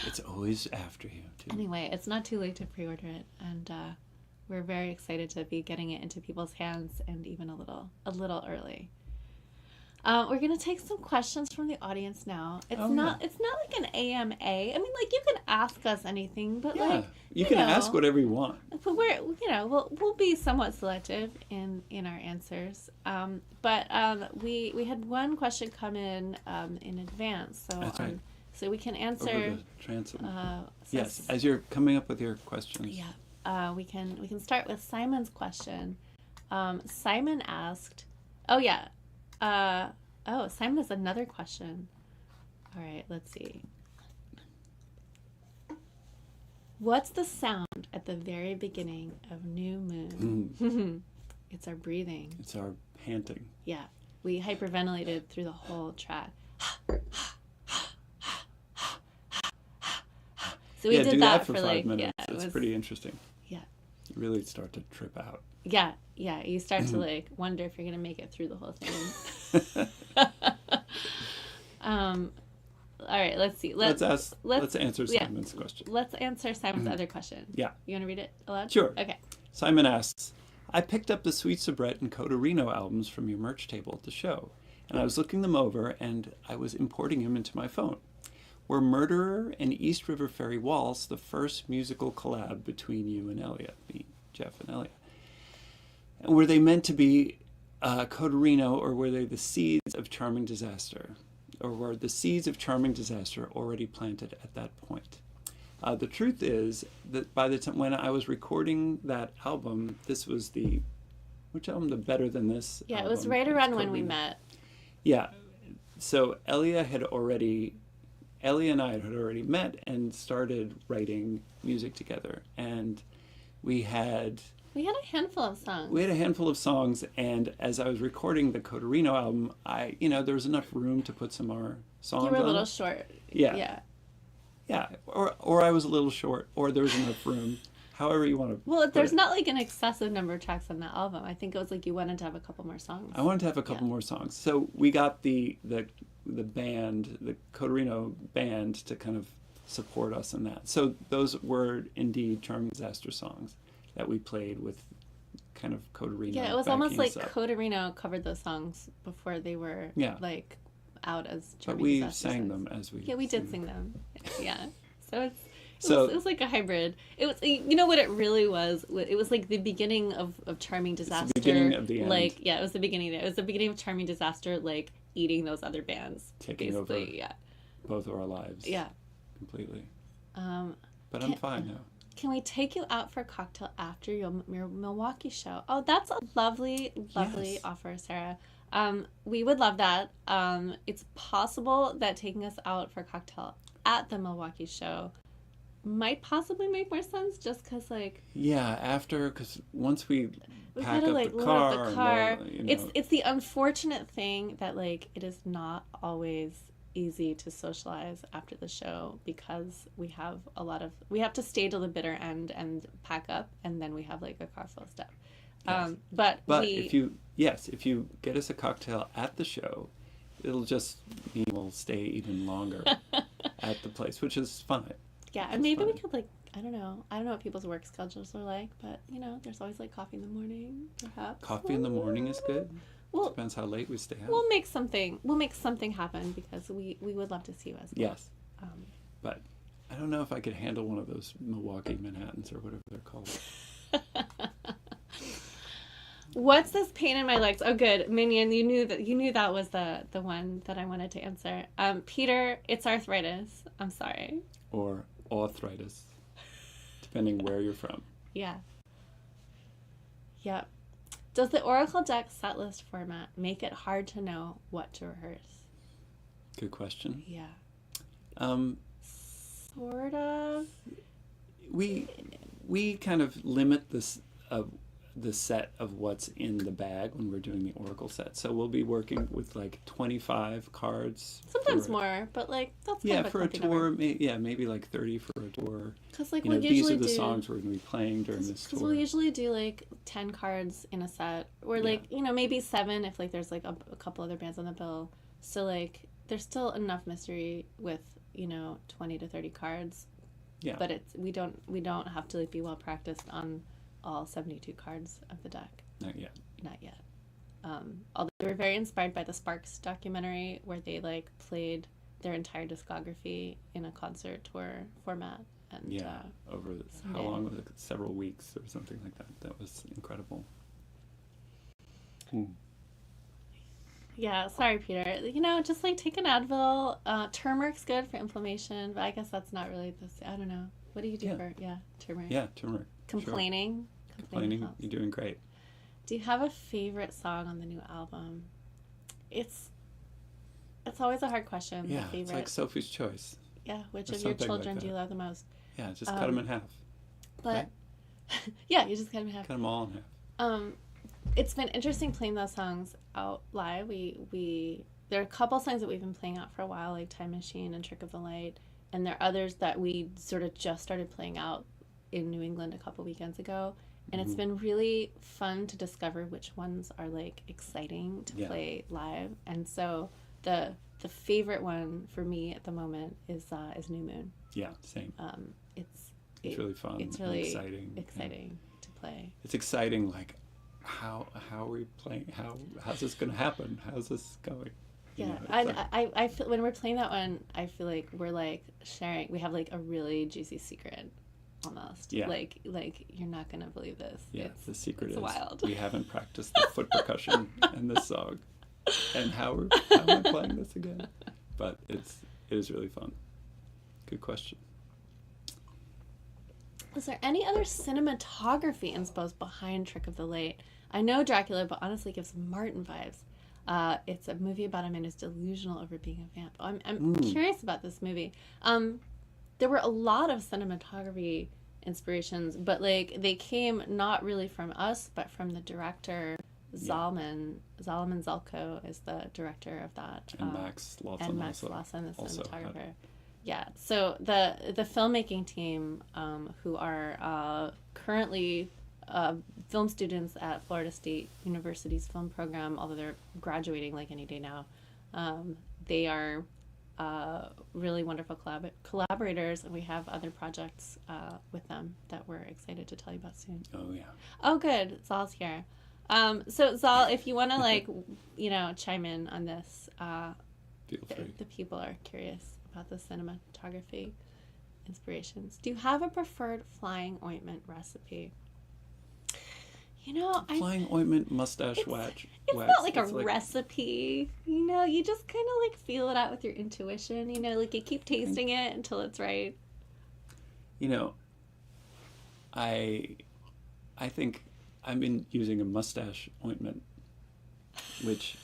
[SPEAKER 2] It's always after you, too.
[SPEAKER 1] Anyway, it's not too late to pre-order it, and we're very excited to be getting it into people's hands, and even a little early. We're gonna take some questions from the audience now. It's not like an AMA. I mean, like, you can ask us anything, but like
[SPEAKER 2] you can ask whatever you want.
[SPEAKER 1] But we'll be somewhat selective in our answers. But we had one question come in advance, so
[SPEAKER 2] that's right.
[SPEAKER 1] So we can answer.
[SPEAKER 2] Over the transom. Yes, as you're coming up with your questions.
[SPEAKER 1] Yeah. We can start with Simon's question. Simon asked. Oh yeah. Simon has another question. All right, let's see. What's the sound at the very beginning of New Moon? It's our breathing.
[SPEAKER 2] It's our panting.
[SPEAKER 1] Yeah, we hyperventilated through the whole track. So we did that for 5
[SPEAKER 2] minutes. It's pretty interesting.
[SPEAKER 1] Yeah.
[SPEAKER 2] You really start to trip out.
[SPEAKER 1] Yeah. You start to like wonder if you're gonna make it through the whole thing. All right, let's see. Let's
[SPEAKER 2] answer Simon's question.
[SPEAKER 1] Let's answer Simon's other question.
[SPEAKER 2] Yeah.
[SPEAKER 1] You want to read it aloud?
[SPEAKER 2] Sure.
[SPEAKER 1] Okay.
[SPEAKER 2] Simon asks, I picked up the Sweet Soubrette and Cotorino albums from your merch table at the show, and I was looking them over, and I was importing them into my phone. Were Murderer and East River Ferry Waltz the first musical collab between you and Elliot, me, Jeff, and Elliot? And were they meant to be Cotorino, or were they the seeds of Charming Disaster? Or were the seeds of Charming Disaster already planted at that point? The truth is that by the time when I was recording that album, this was which album? The Better Than This
[SPEAKER 1] Yeah,
[SPEAKER 2] album.
[SPEAKER 1] It was right around when we met.
[SPEAKER 2] Yeah. So Ellie and I had already met and started writing music together. And we had
[SPEAKER 1] a handful of songs.
[SPEAKER 2] We had a handful of songs, and as I was recording the Cotorino album, there was enough room to put some more songs on.
[SPEAKER 1] You were a little short.
[SPEAKER 2] Yeah. Yeah, or I was a little short, or there was enough room. However you want to.
[SPEAKER 1] Well, there's not like an excessive number of tracks on that album. I think it was like you wanted to have a couple more songs.
[SPEAKER 2] I wanted to have a couple more songs, so we got the band, the Cotorino band, to kind of support us in that. So those were indeed Charming Disaster songs that we played with kind of Cotorino.
[SPEAKER 1] Yeah, it was almost like Cotorino covered those songs before they were like out as Charming Disaster.
[SPEAKER 2] But we sang them as we.
[SPEAKER 1] Yeah, we did sing them. Yeah, so it was like a hybrid. It was, you know what it really was? It was like the beginning of Charming Disaster.
[SPEAKER 2] It's the beginning of the end.
[SPEAKER 1] Like, yeah, it was the beginning. It was the beginning of Charming Disaster, like eating those other bands,
[SPEAKER 2] taking over. Both of our lives.
[SPEAKER 1] Yeah.
[SPEAKER 2] Completely. But I'm fine now.
[SPEAKER 1] Can we take you out for a cocktail after your Milwaukee show? Oh, that's a lovely offer, Sarah. We would love that. It's possible that taking us out for a cocktail at the Milwaukee show might possibly make more sense, just because
[SPEAKER 2] because once we pack
[SPEAKER 1] gotta,
[SPEAKER 2] up the car,
[SPEAKER 1] it's the unfortunate thing that like it is not always easy to socialize after the show, because we have to stay till the bitter end and pack up, and then we have like a car full of stuff.
[SPEAKER 2] Yes.
[SPEAKER 1] But
[SPEAKER 2] if you get us a cocktail at the show, it'll just mean we'll stay even longer at the place, which is fine.
[SPEAKER 1] Yeah, and maybe we could I don't know what people's work schedules are like, but there's always like coffee in the morning, perhaps.
[SPEAKER 2] Coffee in the morning is good. Well, depends how late we stay out.
[SPEAKER 1] We'll make something happen, because we would love to see you as well.
[SPEAKER 2] Yes. But I don't know if I could handle one of those Milwaukee Manhattans or whatever they're called.
[SPEAKER 1] What's this pain in my legs? Oh, good, Minion. You knew that was the one that I wanted to answer. Peter, it's arthritis. I'm sorry.
[SPEAKER 2] Or arthritis, depending where you're from.
[SPEAKER 1] Yeah. Yep. Does the Oracle deck setlist format make it hard to know what to rehearse?
[SPEAKER 2] Good question.
[SPEAKER 1] Yeah. Sort of.
[SPEAKER 2] We kind of limit the set of what's in the bag when we're doing the Oracle set. So we'll be working with like 25 cards.
[SPEAKER 1] Sometimes more, but like that's kind of a
[SPEAKER 2] for a tour. Maybe like 30 for a tour.
[SPEAKER 1] Because like
[SPEAKER 2] these are the songs we're going to be playing during this tour.
[SPEAKER 1] Because we'll usually do like 10 cards in a set, or like maybe 7 if like there's like a couple other bands on the bill. So like there's still enough mystery with 20 to 30 cards.
[SPEAKER 2] Yeah.
[SPEAKER 1] But we don't have to like be well practiced on all 72 cards of the deck.
[SPEAKER 2] Not yet.
[SPEAKER 1] Not yet. Although they were very inspired by the Sparks documentary, where they like played their entire discography in a concert tour format. And
[SPEAKER 2] over how long was it? Several weeks or something like that. That was incredible.
[SPEAKER 1] Yeah, sorry, Peter. You know, just like take an Advil. Turmeric's good for inflammation, but I guess that's not really this. I don't know. What do you do for turmeric?
[SPEAKER 2] Yeah, turmeric.
[SPEAKER 1] Complaining.
[SPEAKER 2] Sure. Complaining. You're doing great.
[SPEAKER 1] Do you have a favorite song on the new album? It's always a hard question.
[SPEAKER 2] Yeah,
[SPEAKER 1] the favorite.
[SPEAKER 2] It's like Sophie's Choice.
[SPEAKER 1] Yeah, which of your children do you love the most?
[SPEAKER 2] Yeah, just cut them in half.
[SPEAKER 1] But
[SPEAKER 2] right?
[SPEAKER 1] yeah, you just cut them in half.
[SPEAKER 2] Cut them all in half.
[SPEAKER 1] It's been interesting playing those songs out live. There are a couple songs that we've been playing out for a while, like Time Machine and Trick of the Light, and there are others that we sort of just started playing out in New England a couple weekends ago. And it's been really fun to discover which ones are like exciting to play live. And so the favorite one for me at the moment is New Moon.
[SPEAKER 2] Yeah, same.
[SPEAKER 1] It's
[SPEAKER 2] really fun.
[SPEAKER 1] It's really
[SPEAKER 2] exciting
[SPEAKER 1] to play.
[SPEAKER 2] It's exciting. Like, how are we playing? How's this going to happen? How's this going?
[SPEAKER 1] Yeah, I feel when we're playing that one, I feel like we're like sharing. We have like a really juicy secret. Almost.
[SPEAKER 2] Yeah.
[SPEAKER 1] Like you're not gonna believe this.
[SPEAKER 2] Yeah. The secret is
[SPEAKER 1] wild.
[SPEAKER 2] We haven't practiced the foot percussion in this song, and how am I playing this again? But it is really fun. Good question.
[SPEAKER 1] Is there any other cinematography inspo behind Trick of the Light? I know Dracula, but honestly gives Martin vibes. It's a movie about a man who's delusional over being a vamp. I'm curious about this movie. There were a lot of cinematography inspirations, but like they came not really from us, but from the director Zalman. Zalman Zelko is the director of that.
[SPEAKER 2] And Max Lawson.
[SPEAKER 1] And Max Lawson, the cinematographer. Yeah. So the filmmaking team, who are currently film students at Florida State University's film program, although they're graduating like any day now, they are really wonderful collaborators, and we have other projects with them that we're excited to tell you about soon.
[SPEAKER 2] Oh yeah.
[SPEAKER 1] Oh good, Zal's here. So Zal, if you want to like, chime in on this,
[SPEAKER 2] feel free.
[SPEAKER 1] The people are curious about the cinematography inspirations. Do you have a preferred flying ointment recipe?
[SPEAKER 2] Flying ointment mustache wax.
[SPEAKER 1] It's not like a recipe. You just kind of like feel it out with your intuition. Like you keep tasting it until it's right.
[SPEAKER 2] I think I've been using a mustache ointment, which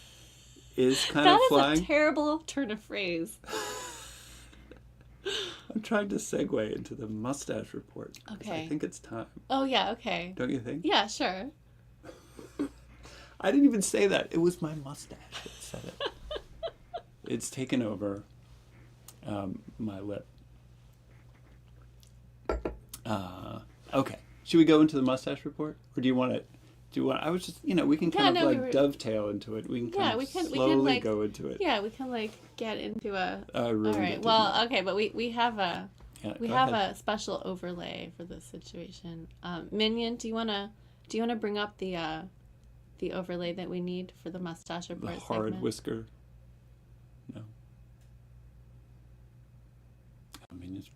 [SPEAKER 2] is kind of flying.
[SPEAKER 1] That is a terrible turn of phrase.
[SPEAKER 2] I'm trying to segue into the mustache report.
[SPEAKER 1] Okay.
[SPEAKER 2] I think it's time.
[SPEAKER 1] Oh, yeah, okay.
[SPEAKER 2] Don't you think?
[SPEAKER 1] Yeah, sure.
[SPEAKER 2] I didn't even say that. It was my mustache that said it. It's taken over my lip. Okay. Should we go into the mustache report? Or do you want to... I was just, we can kind of dovetail into it. We can slowly go into it.
[SPEAKER 1] Yeah, we can get into a...
[SPEAKER 2] All right.
[SPEAKER 1] Well, okay, but we have a
[SPEAKER 2] a
[SPEAKER 1] special overlay for this situation. Minion, do you want to bring up the overlay that we need for the mustache report
[SPEAKER 2] The hard
[SPEAKER 1] segment?
[SPEAKER 2] whisker. No. Minion's...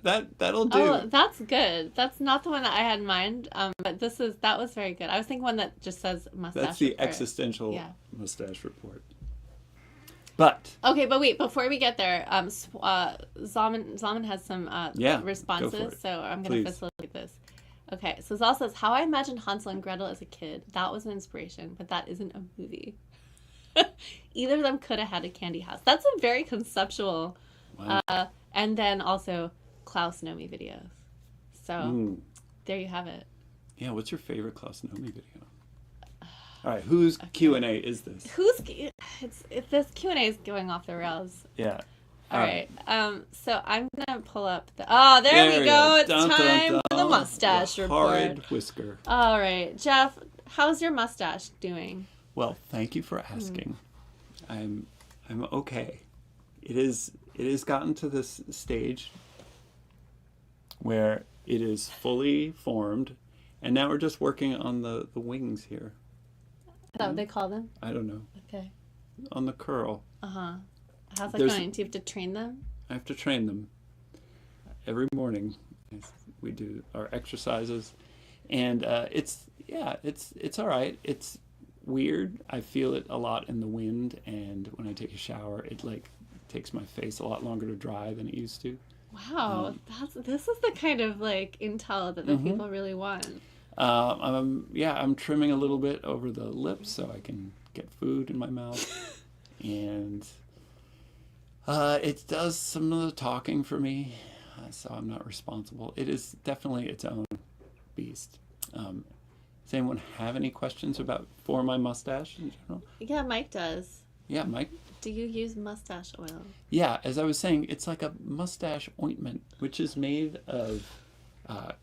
[SPEAKER 2] that'll do.
[SPEAKER 1] Oh, that's good. That's not the one that I had in mind. But that was very good. I was thinking one that just says mustache.
[SPEAKER 2] That's the
[SPEAKER 1] report.
[SPEAKER 2] existential mustache report. But
[SPEAKER 1] okay, but wait, before we get there, Zalman has some responses, so I'm going to facilitate this. Okay, so Zal says, how I imagined Hansel and Gretel as a kid. That was an inspiration, but that isn't a movie. Either of them could have had a candy house. That's a very conceptual.
[SPEAKER 2] Wow.
[SPEAKER 1] And then also Klaus Nomi videos. So there you have it.
[SPEAKER 2] Yeah, what's your favorite Klaus Nomi video? All right, whose Q&A is this?
[SPEAKER 1] This Q&A is going off the rails.
[SPEAKER 2] Yeah.
[SPEAKER 1] All right. So I'm gonna pull up there we go. It's time for the mustache report.
[SPEAKER 2] Horrid whisker.
[SPEAKER 1] All right, Jeff, how's your mustache doing?
[SPEAKER 2] Well, thank you for asking. I'm okay. It has gotten to this stage where it is fully formed And now we're just working on the wings here.
[SPEAKER 1] Is that what they call them?
[SPEAKER 2] I don't know.
[SPEAKER 1] Okay.
[SPEAKER 2] On the curl.
[SPEAKER 1] Uh-huh. How's that going? Do you have to train them?
[SPEAKER 2] I have to train them every morning. We do our exercises, and it's all right. It's weird. I feel it a lot in the wind, and when I take a shower, it like takes my face a lot longer to dry than it used to.
[SPEAKER 1] Wow, this is the kind of like intel that the people really want.
[SPEAKER 2] I'm trimming a little bit over the lips so I can get food in my mouth, and it does some of the talking for me, so I'm not responsible. It is definitely its own beast. Does anyone have any questions for my mustache in general?
[SPEAKER 1] Yeah, Mike does.
[SPEAKER 2] Yeah, Mike?
[SPEAKER 1] Do you use mustache oil?
[SPEAKER 2] Yeah, as I was saying, it's like a mustache ointment, which is made of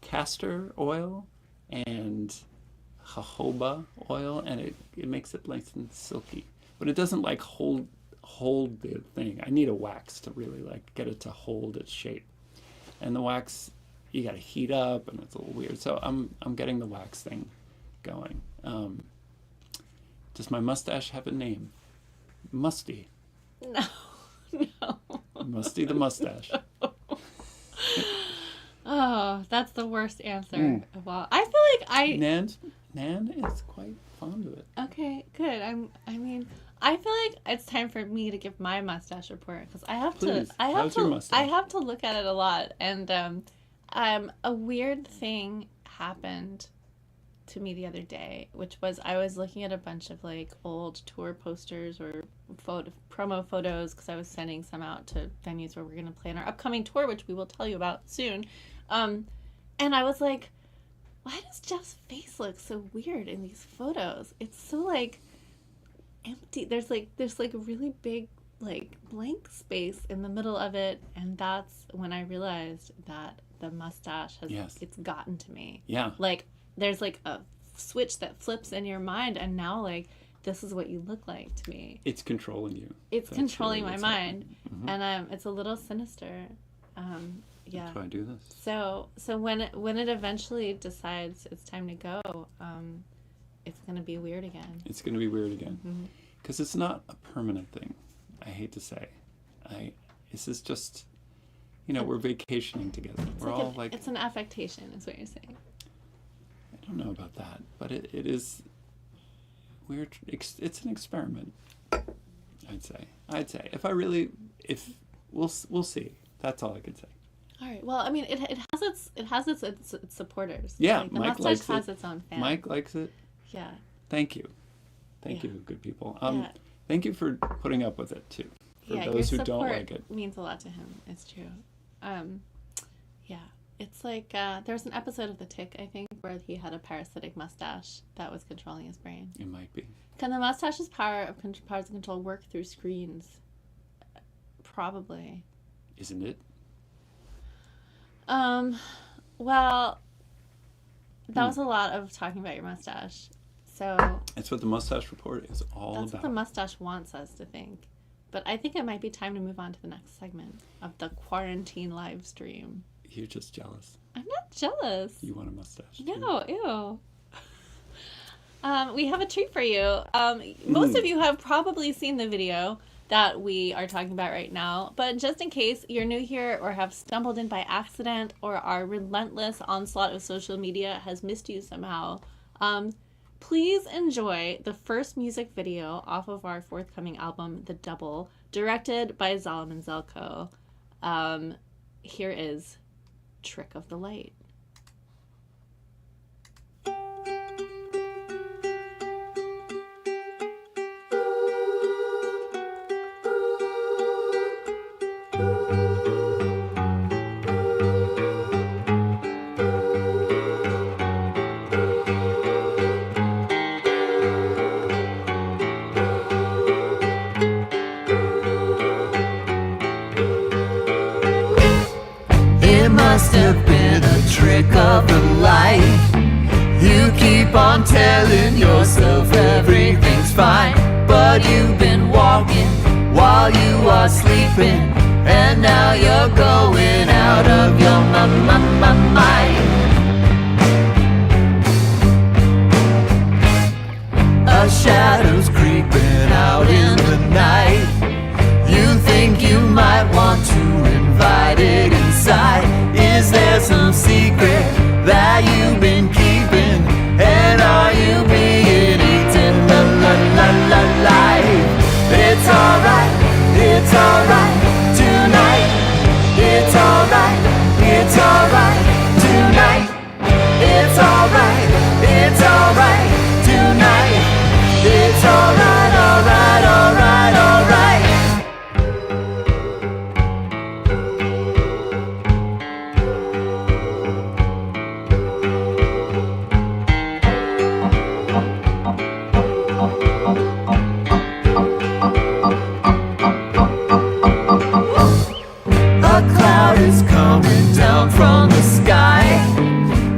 [SPEAKER 2] castor oil and jojoba oil, and it makes it nice and silky. But it doesn't like hold the thing. I need a wax to really like get it to hold its shape. And the wax, you got to heat up, and it's a little weird. So I'm getting the wax thing going. Does my mustache have a name? Musty.
[SPEAKER 1] No.
[SPEAKER 2] Musty the mustache.
[SPEAKER 1] Oh, that's the worst answer of all. I feel like
[SPEAKER 2] Nan is quite fond of it.
[SPEAKER 1] Okay, good. I feel like it's time for me to give my mustache report because I have to look at it a lot, and a weird thing happened to me the other day, which was I was looking at a bunch of like old tour posters or promo photos because I was sending some out to venues where we're going to play on our upcoming tour, which we will tell you about soon. And I was like, why does Jeff's face look so weird in these photos? It's so like empty. There's like a really big like blank space in the middle of it, and that's when I realized that the mustache it's gotten to me.
[SPEAKER 2] Yeah.
[SPEAKER 1] Like there's like a switch that flips in your mind, and now like this is what you look like to me.
[SPEAKER 2] It's controlling you.
[SPEAKER 1] It's controlling my mind, and it's a little sinister. Yeah.
[SPEAKER 2] That's why I do this.
[SPEAKER 1] So when it eventually decides it's time to go, it's gonna be weird again.
[SPEAKER 2] It's gonna be weird again, because it's not a permanent thing. I hate to say, this is just, we're vacationing together. We're all like
[SPEAKER 1] it's an affectation, is what you're saying.
[SPEAKER 2] I don't know about that, but it is weird. It's an experiment. I'd say if we'll see. That's all I could say.
[SPEAKER 1] All right. Well, I mean, it has its supporters.
[SPEAKER 2] Yeah,
[SPEAKER 1] like, the
[SPEAKER 2] Mike
[SPEAKER 1] mustache
[SPEAKER 2] likes
[SPEAKER 1] has its own fans.
[SPEAKER 2] Mike likes it.
[SPEAKER 1] Yeah.
[SPEAKER 2] Thank you, good people.
[SPEAKER 1] Yeah.
[SPEAKER 2] Thank you for putting up with it too. For those who don't like it,
[SPEAKER 1] means a lot to him. It's true. Yeah. It's like there's an episode of The Tick, I think, where he had a parasitic mustache that was controlling his brain.
[SPEAKER 2] it might be.
[SPEAKER 1] Can the mustache's powers of control work through screens? Probably.
[SPEAKER 2] Isn't it?
[SPEAKER 1] Well, that was a lot of talking about your mustache. So
[SPEAKER 2] That's what the mustache report is all
[SPEAKER 1] that's
[SPEAKER 2] about.
[SPEAKER 1] what the mustache wants us to think. But I think it might be time to move on to the next segment of the quarantine live stream.
[SPEAKER 2] You're just jealous.
[SPEAKER 1] I'm not jealous.
[SPEAKER 2] You want a mustache?
[SPEAKER 1] No, ew. We have a treat for you. Most of you have probably seen the video that we are talking about right now, but just in case you're new here or have stumbled in by accident or our relentless onslaught of social media has missed you somehow, please enjoy the first music video off of our forthcoming album, The Double, directed by Zalman Zelko. Here is Trick of the Light.
[SPEAKER 4] Must have been a trick of the light. You keep on telling yourself everything's fine, but you've been walking while you are sleeping, and now you're going out of your mind. are shadows creeping out in the night. You think you might want to invite it inside. Is there some secret that you've been keeping? And are you being eaten? La la la la life. It's alright tonight. It's alright tonight. It's alright tonight. It's alright, alright, alright, alright. A cloud is coming down from the sky,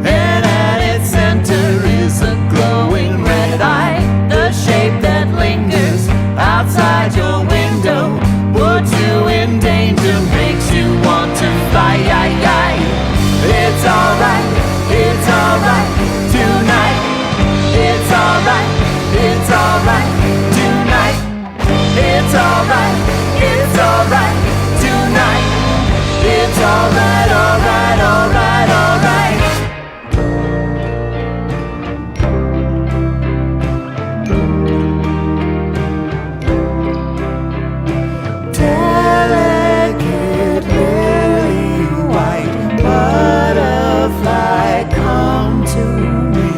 [SPEAKER 4] and at its center is a glowing red eye. The shape that lingers outside your window puts you in danger, makes you want to fly. It's alright tonight. It's alright tonight. It's alright tonight. It's alright, alright, alright, alright. Delicate lily white butterfly, come to me,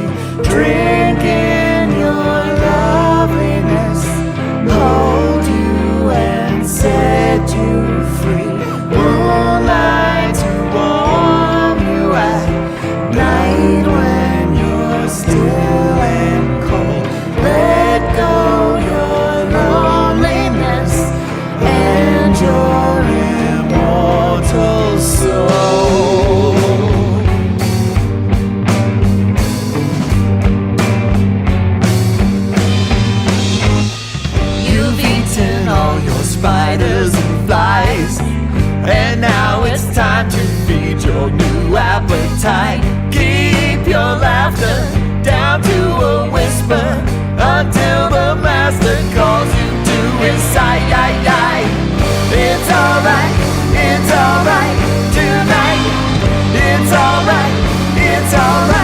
[SPEAKER 4] drink in your loveliness, hold you and set you free. Moonlight to warm you at night when you're still and cold. Let go your loneliness and your immortal soul. You've eaten all your spiders and flies, and now it's time to feed your new appetite. Keep your laughter down to a whisper until the master calls you to his side. It's alright tonight. It's alright tonight. It's alright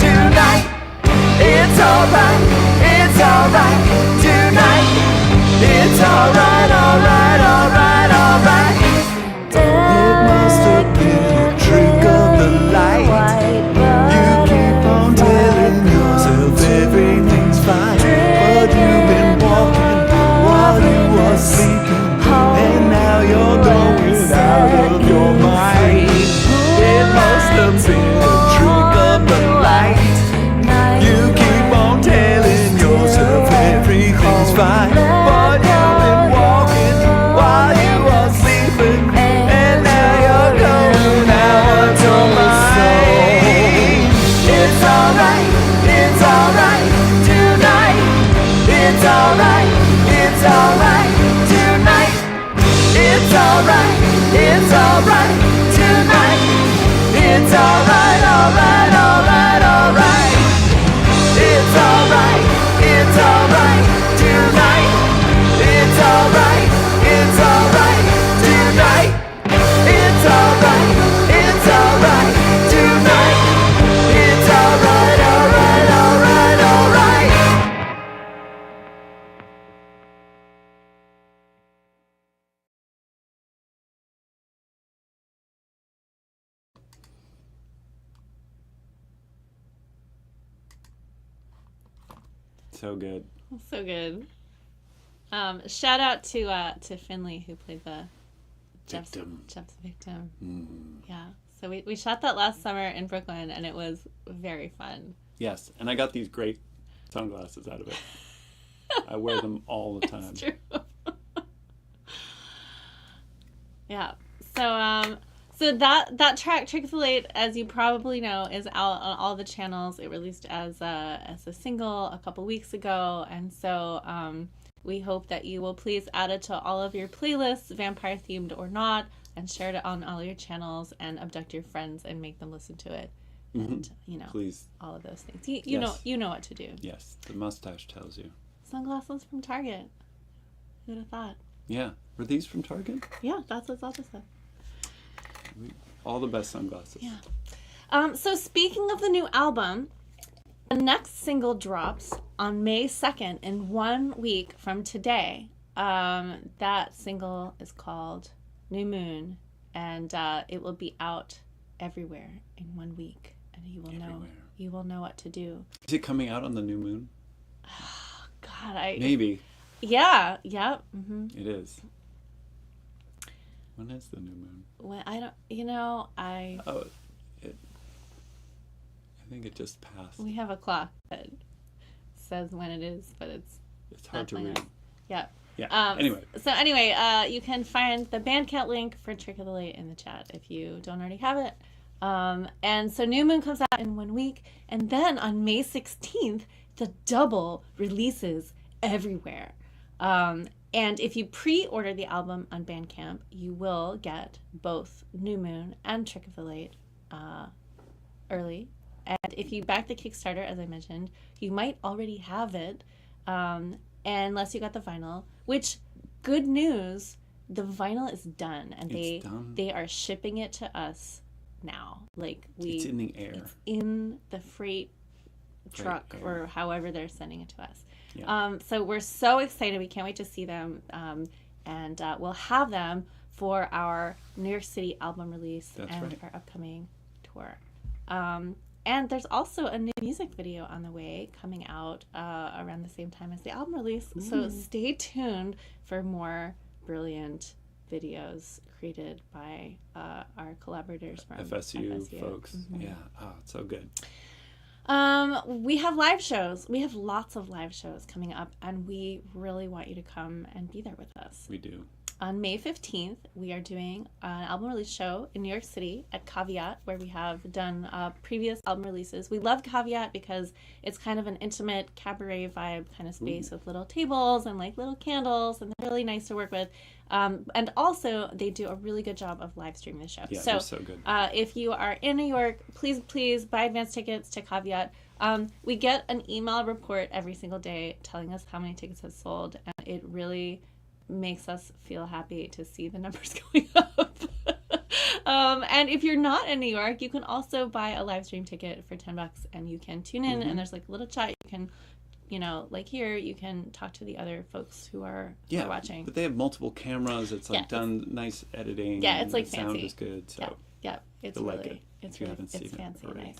[SPEAKER 4] tonight. It's alright, alright, alright, alright. It must have been a trick of the light. You keep on telling yourself everything's fine, but you've been walking while you were sleeping, and now you're going out of your mind. It must have been a trick of the light. You keep on telling yourself everything's fine, but you've been walking while you were sleeping, and now you're going out of your mind. It's alright tonight. It's alright tonight. It's alright tonight. It's alright, alright, alright, alright. It's alright tonight. It's alright tonight. It's alright tonight. It's alright, alright, alright, alright.
[SPEAKER 2] So good.
[SPEAKER 1] So good. Shout out to Finley, who played the Jeff's victim. Yeah. So we shot that last summer in Brooklyn, and it was very fun.
[SPEAKER 2] Yes, and I got these great sunglasses out of it. I wear them all the time.
[SPEAKER 1] It's true. Yeah. So that track, Trick of the Late, as you probably know, is out on all the channels. It released as a single a couple weeks ago, and so we hope that you will please add it to all of your playlists, vampire themed or not, and share it on all your channels and abduct your friends and make them listen to it. and
[SPEAKER 2] Please.
[SPEAKER 1] all of those things. You know what to do.
[SPEAKER 2] Yes, the mustache tells you.
[SPEAKER 1] Sunglasses from Target. Who'd have thought?
[SPEAKER 2] Yeah. Were these from Target?
[SPEAKER 1] Yeah, that's what's all this stuff.
[SPEAKER 2] All the best sunglasses.
[SPEAKER 1] Yeah. So speaking of the new album, the next single drops on May 2nd in 1 week from today. That single is called New Moon, and it will be out everywhere in 1 week, and you will know what to do.
[SPEAKER 2] Is it coming out on the new moon?
[SPEAKER 1] God,
[SPEAKER 2] maybe.
[SPEAKER 1] Yeah. Mm-hmm.
[SPEAKER 2] It is. When is the new moon?
[SPEAKER 1] When I
[SPEAKER 2] think it just passed.
[SPEAKER 1] We have a clock that says when it is, but it's
[SPEAKER 2] hard to read.
[SPEAKER 1] Yeah.
[SPEAKER 2] Yeah. Anyway.
[SPEAKER 1] So you can find the Bandcamp link for Trick of the Late in the chat if you don't already have it. And so New Moon comes out in 1 week, and then on May 16th, the double releases everywhere. And if you pre-order the album on Bandcamp, you will get both New Moon and Trick of the Late early. And if you back the Kickstarter, as I mentioned, you might already have it, unless you got the vinyl. Which, good news, the vinyl is done, and they are shipping it to us now. It's
[SPEAKER 2] in the air.
[SPEAKER 1] It's in the freight truck or however they're sending it to us.
[SPEAKER 2] Yeah.
[SPEAKER 1] So we're so excited. We can't wait to see them, and we'll have them for our New York City album release our upcoming tour. And there's also a new music video on the way coming out around the same time as the album release. Ooh. So stay tuned for more brilliant videos created by our collaborators from FSU.
[SPEAKER 2] Folks. Mm-hmm. Yeah. Oh, it's so good.
[SPEAKER 1] We have live shows. We have lots of live shows coming up, and we really want you to come and be there with us.
[SPEAKER 2] We do.
[SPEAKER 1] On May 15th, we are doing an album release show in New York City at Caveat, where we have done previous album releases. We love Caveat because it's kind of an intimate cabaret vibe kind of space with little tables and little candles, and they're really nice to work with. And also, they do a really good job of live streaming the show.
[SPEAKER 2] Yeah, they're so good.
[SPEAKER 1] If you are in New York, please buy advance tickets to Caveat. We get an email report every single day telling us how many tickets have sold, and it really makes us feel happy to see the numbers going up. And if you're not in New York, you can also buy a live stream ticket for $10, and you can tune in, and there's a little chat. You can, here, you can talk to the other folks who are watching.
[SPEAKER 2] But they have multiple cameras. It's done nice editing.
[SPEAKER 1] Yeah, it's
[SPEAKER 2] the
[SPEAKER 1] fancy.
[SPEAKER 2] Sound is good. So
[SPEAKER 1] it's
[SPEAKER 2] you'll
[SPEAKER 1] really,
[SPEAKER 2] like it.
[SPEAKER 1] it's
[SPEAKER 2] you
[SPEAKER 1] really,
[SPEAKER 2] haven't seen
[SPEAKER 1] it's fancy,
[SPEAKER 2] it
[SPEAKER 1] nice.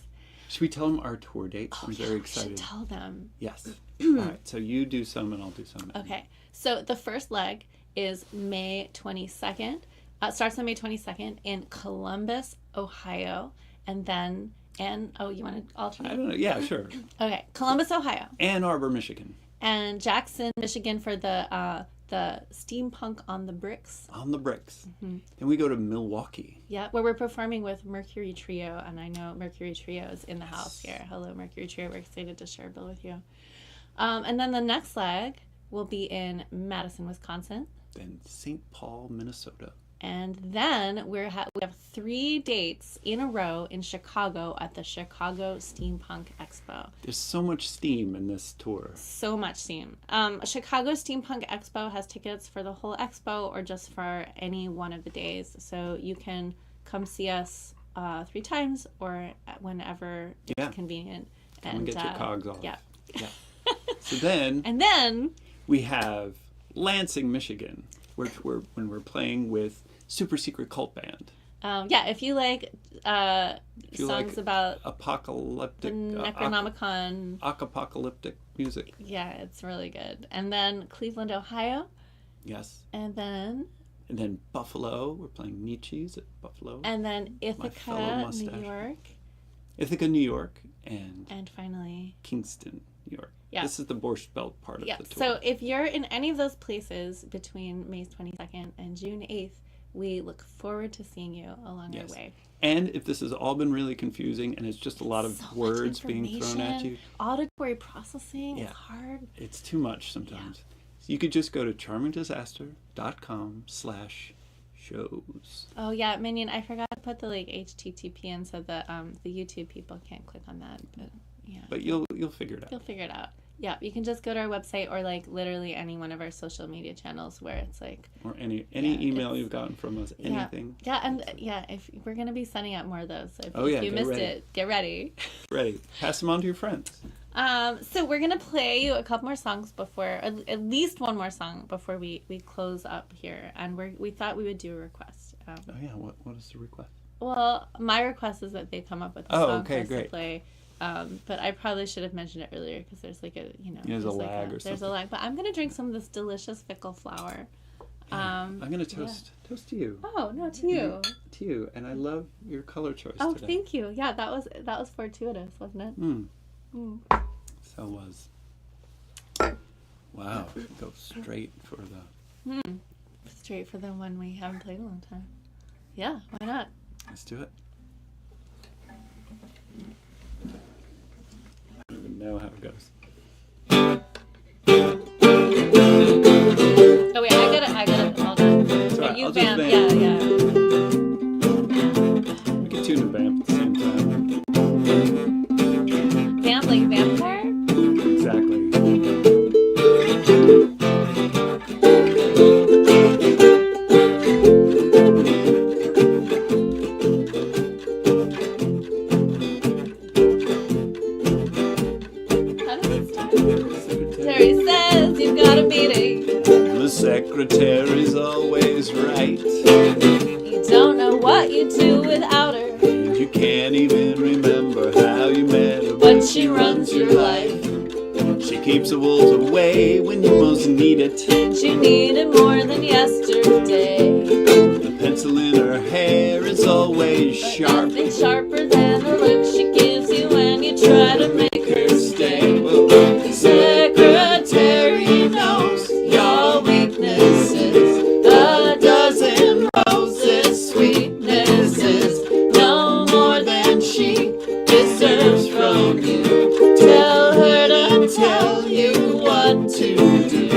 [SPEAKER 2] Should we tell them our tour dates? I'm very excited.
[SPEAKER 1] We should tell them.
[SPEAKER 2] Yes. All right. So you do some, and I'll do some.
[SPEAKER 1] Okay. So the first leg is May 22nd. Starts on May 22nd in Columbus, Ohio, and then you want to alternate?
[SPEAKER 2] I don't know. Yeah, sure.
[SPEAKER 1] Okay. Columbus, Ohio.
[SPEAKER 2] Ann Arbor, Michigan.
[SPEAKER 1] And Jackson, Michigan for the Steampunk on the Bricks.
[SPEAKER 2] On the Bricks. Mm-hmm. Then we go to Milwaukee.
[SPEAKER 1] Yeah, where we're performing with Mercury Trio, and I know Mercury Trio is in the house here. Hello, Mercury Trio. We're excited to share a bill with you. And then the next leg will be in Madison, Wisconsin.
[SPEAKER 2] Then St. Paul, Minnesota.
[SPEAKER 1] And then we have 3 dates in a row in Chicago at the Chicago Steampunk Expo.
[SPEAKER 2] There's so much steam in this tour.
[SPEAKER 1] So much steam. Chicago Steampunk Expo has tickets for the whole expo or just for any one of the days. So you can come see us 3 times or whenever it's convenient.
[SPEAKER 2] Come and get your cogs off.
[SPEAKER 1] Yeah.
[SPEAKER 2] So then...
[SPEAKER 1] And then...
[SPEAKER 2] we have Lansing, Michigan, when we're playing with Super Secret Cult Band.
[SPEAKER 1] If you like songs about
[SPEAKER 2] apocalyptic,
[SPEAKER 1] the Necronomicon,
[SPEAKER 2] apocalyptic music.
[SPEAKER 1] Yeah, it's really good. And then Cleveland, Ohio.
[SPEAKER 2] Yes.
[SPEAKER 1] And then
[SPEAKER 2] Buffalo. We're playing Nietzsche's at Buffalo.
[SPEAKER 1] And then Ithaca, New York.
[SPEAKER 2] Ithaca, New York, and
[SPEAKER 1] finally
[SPEAKER 2] Kingston, New York.
[SPEAKER 1] Yeah.
[SPEAKER 2] This is the Borscht Belt part of the tour.
[SPEAKER 1] So if you're in any of those places between May 22nd and June 8th, we look forward to seeing you along our way.
[SPEAKER 2] And if this has all been really confusing and it's just a lot of words being thrown at you.
[SPEAKER 1] Auditory processing is hard.
[SPEAKER 2] It's too much sometimes. So you could just go to charmingdisaster.com/show shows.
[SPEAKER 1] Oh yeah, Minion, I forgot to put the like HTTP in so the YouTube people can't click on that. But yeah.
[SPEAKER 2] But you'll figure it out.
[SPEAKER 1] You'll figure it out. Yeah, you can just go to our website or like literally any one of our social media channels where it's like,
[SPEAKER 2] or any email you've gotten from us, anything.
[SPEAKER 1] Yeah, and if we're gonna be sending out more of those, so if you missed it, get ready.
[SPEAKER 2] Ready. Pass them on to your friends.
[SPEAKER 1] So we're gonna play you a couple more songs before, at least one more song before we close up here, and we thought we would do a request.
[SPEAKER 2] What is the request?
[SPEAKER 1] Well, my request is that they come up with a song for us
[SPEAKER 2] great.
[SPEAKER 1] to play. But I probably should have mentioned it earlier because there's like
[SPEAKER 2] there's a lag or something.
[SPEAKER 1] There's a lag, but I'm gonna drink some of this delicious fickle flower.
[SPEAKER 2] I'm gonna toast to you.
[SPEAKER 1] Oh no, to you.
[SPEAKER 2] To you, and I love your color choice.
[SPEAKER 1] Oh,
[SPEAKER 2] today.
[SPEAKER 1] thank you. Yeah, that was fortuitous, wasn't it?
[SPEAKER 2] So was. Wow, go straight for
[SPEAKER 1] the one we haven't played in a long time. Yeah, why not?
[SPEAKER 2] Let's do it. I don't even know how it goes.
[SPEAKER 1] Oh wait, I got it. Hold on.
[SPEAKER 2] Right,
[SPEAKER 1] You
[SPEAKER 2] I'll just
[SPEAKER 1] vamp.
[SPEAKER 2] vamp.
[SPEAKER 1] Yeah.
[SPEAKER 2] We can tune and vamp at the same time.
[SPEAKER 1] Vamp like vampire?
[SPEAKER 2] Exactly.
[SPEAKER 1] How does it start? Terry says you've got a meeting.
[SPEAKER 2] The secretary's always right.
[SPEAKER 1] You don't know what you do without her.
[SPEAKER 2] And you can't even remember how you met her.
[SPEAKER 1] But she runs your life.
[SPEAKER 2] She keeps the wolves away when you most need it.
[SPEAKER 1] And you need it more than yesterday.
[SPEAKER 2] A pencil in her hair is always
[SPEAKER 1] But
[SPEAKER 2] sharp.
[SPEAKER 1] nothing sharper than the look she gives you when you try to make her stay.
[SPEAKER 2] Whoa.
[SPEAKER 1] Secretary knows your weaknesses. A dozen roses, sweetnesses, no more than she deserves from you. Tell her to tell you what to do.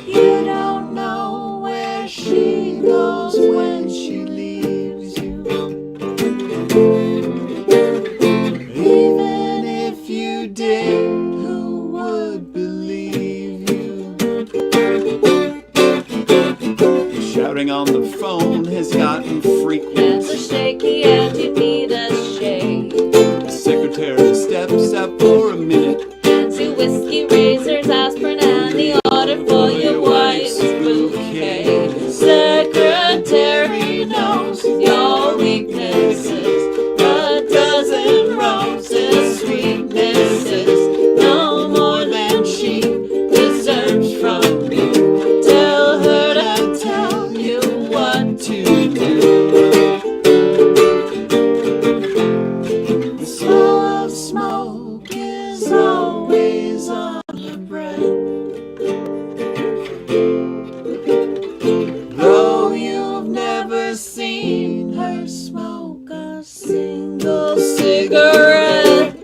[SPEAKER 1] You don't know where she goes when she leaves you. Even if you did, who would believe you?
[SPEAKER 2] Shouting on the phone has gotten frequent.
[SPEAKER 1] Hands are shaky and you need a shake.
[SPEAKER 2] The secretary steps out for a minute.
[SPEAKER 1] Hands you whiskey, razors, aspirin, and the order for your wife's bouquet. Secretary knows your weaknesses. A dozen roses, sweetnesses, no more than she deserves from you. Tell her to tell you what to do. The smell of smoke is always on her breath. Though you've never seen her smoke a single cigarette.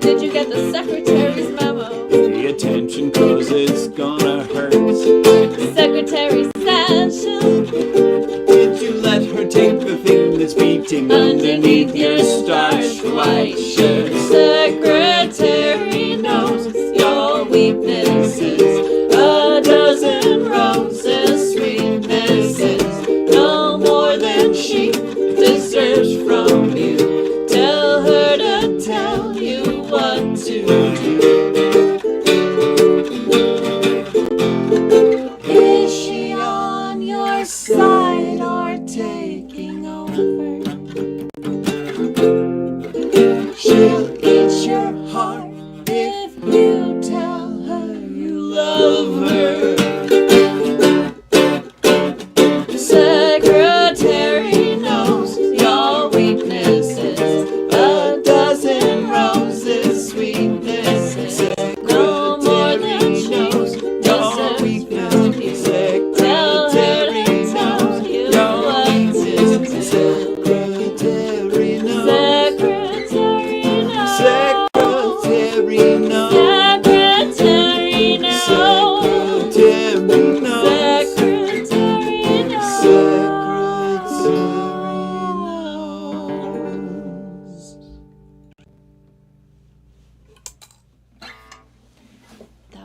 [SPEAKER 1] Did you get the secretary's memo?
[SPEAKER 2] Pay attention, 'cause it's gonna hurt.
[SPEAKER 1] The secretary says she'll
[SPEAKER 2] Did you let her take the thing that's beating
[SPEAKER 1] underneath your starched white shirt. Secretary knows your weaknesses. A dozen roses, sweetnesses, no more than she deserves from you. Tell her to tell you what to do. Is she on your side or taking over? She'll eat your heart if you tell her you love her. Secretary knows your weaknesses. A dozen roses, sweetnesses, no more than she deserves from you. Tell her to tell you what to do.
[SPEAKER 2] Secretary knows.
[SPEAKER 1] Secretary knows.
[SPEAKER 2] Secretary knows.
[SPEAKER 1] Secretary knows.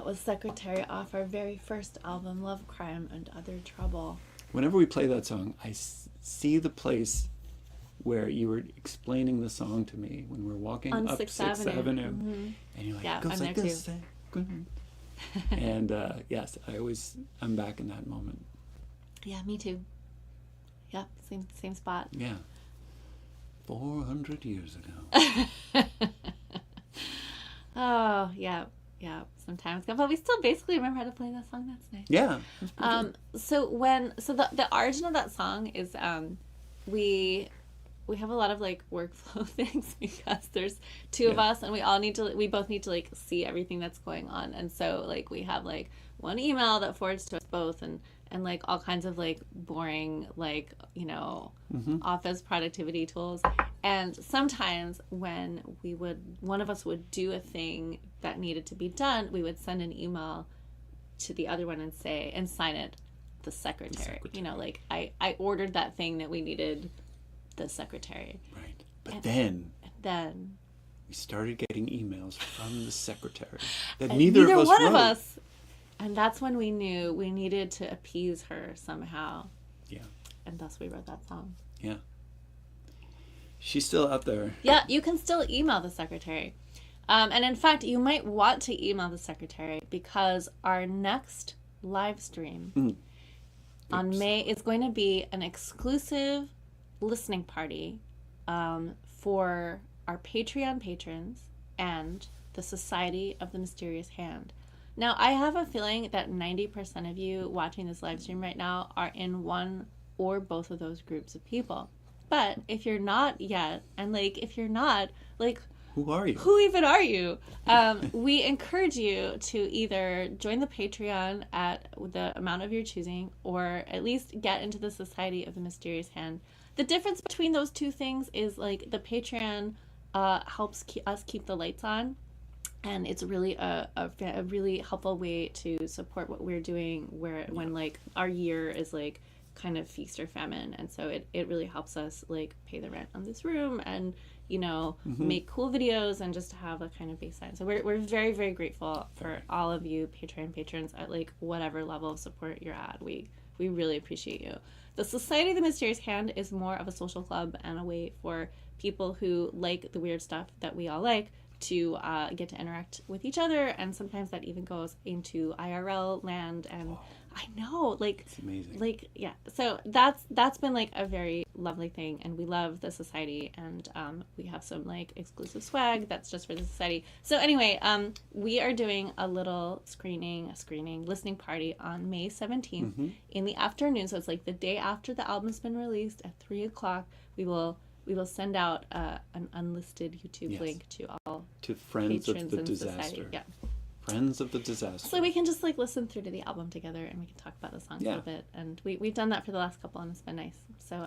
[SPEAKER 1] was Secretary off our very first album, Love, Crime, and Other Trouble.
[SPEAKER 2] Whenever we play that song, I see the place where you were explaining the song to me when we were walking
[SPEAKER 1] on
[SPEAKER 2] up 6th Avenue.
[SPEAKER 1] Mm-hmm.
[SPEAKER 2] And you're like,
[SPEAKER 1] yeah,
[SPEAKER 2] it goes
[SPEAKER 1] I'm
[SPEAKER 2] like
[SPEAKER 1] there
[SPEAKER 2] this.
[SPEAKER 1] too.
[SPEAKER 2] And yes, I'm back in that moment.
[SPEAKER 1] Yeah, me too. Yeah, same spot.
[SPEAKER 2] Yeah. 400 years ago.
[SPEAKER 1] Oh, yeah. Sometimes, but we still basically remember how to play that song. That's nice.
[SPEAKER 2] Yeah.
[SPEAKER 1] So the origin of that song is we have a lot of like workflow things because there's two of us and we both need to like see everything that's going on, and so like we have like one email that forwards to us both and like all kinds of like boring like office productivity tools. And sometimes when one of us would do a thing that needed to be done, we would send an email to the other one and sign it the secretary. Like I ordered that thing that we needed, the secretary.
[SPEAKER 2] Right. But then
[SPEAKER 1] we
[SPEAKER 2] we started getting emails from the secretary that
[SPEAKER 1] and
[SPEAKER 2] neither of us
[SPEAKER 1] one
[SPEAKER 2] wrote.
[SPEAKER 1] of us. And that's when we knew we needed to appease her somehow.
[SPEAKER 2] Yeah.
[SPEAKER 1] And thus we wrote that song.
[SPEAKER 2] Yeah. She's still out there.
[SPEAKER 1] Yeah, you can still email the secretary. And in fact, you might want to email the secretary because our next live stream on May is going to be an exclusive listening party for our Patreon patrons and the Society of the Mysterious Hand. Now, I have a feeling that 90% of you watching this live stream right now are in one or both of those groups of people. But if you're not yet, and like if you're not, like
[SPEAKER 2] who are you?
[SPEAKER 1] Who even are you? We encourage you to either join the Patreon at the amount of your choosing, or at least get into the Society of the Mysterious Hand. The difference between those two things is like the Patreon helps us keep the lights on. And it's really a really helpful way to support what we're doing when like our year is like kind of feast or famine. And so it really helps us like pay the rent on this room and, make cool videos and just have a kind of baseline. So we're very, very grateful for all of you Patreon patrons at like whatever level of support you're at. We really appreciate you. The Society of the Mysterious Hand is more of a social club and a way for people who like the weird stuff that we all like to get to interact with each other, and sometimes that even goes into IRL land. And I know, like,
[SPEAKER 2] it's amazing.
[SPEAKER 1] Like, yeah. So that's been like a very lovely thing, and we love the society, and we have some like exclusive swag that's just for the society. So anyway, we are doing a little listening party on May 17th in the afternoon. So it's like the day after the album's been released at 3:00. We will send out an unlisted YouTube link to all
[SPEAKER 2] Friends of the Disaster.
[SPEAKER 1] Society. Yeah.
[SPEAKER 2] Friends of the Disaster.
[SPEAKER 1] So we can just like listen through to the album together, and we can talk about the songs a bit. And we've done that for the last couple, and it's been nice. So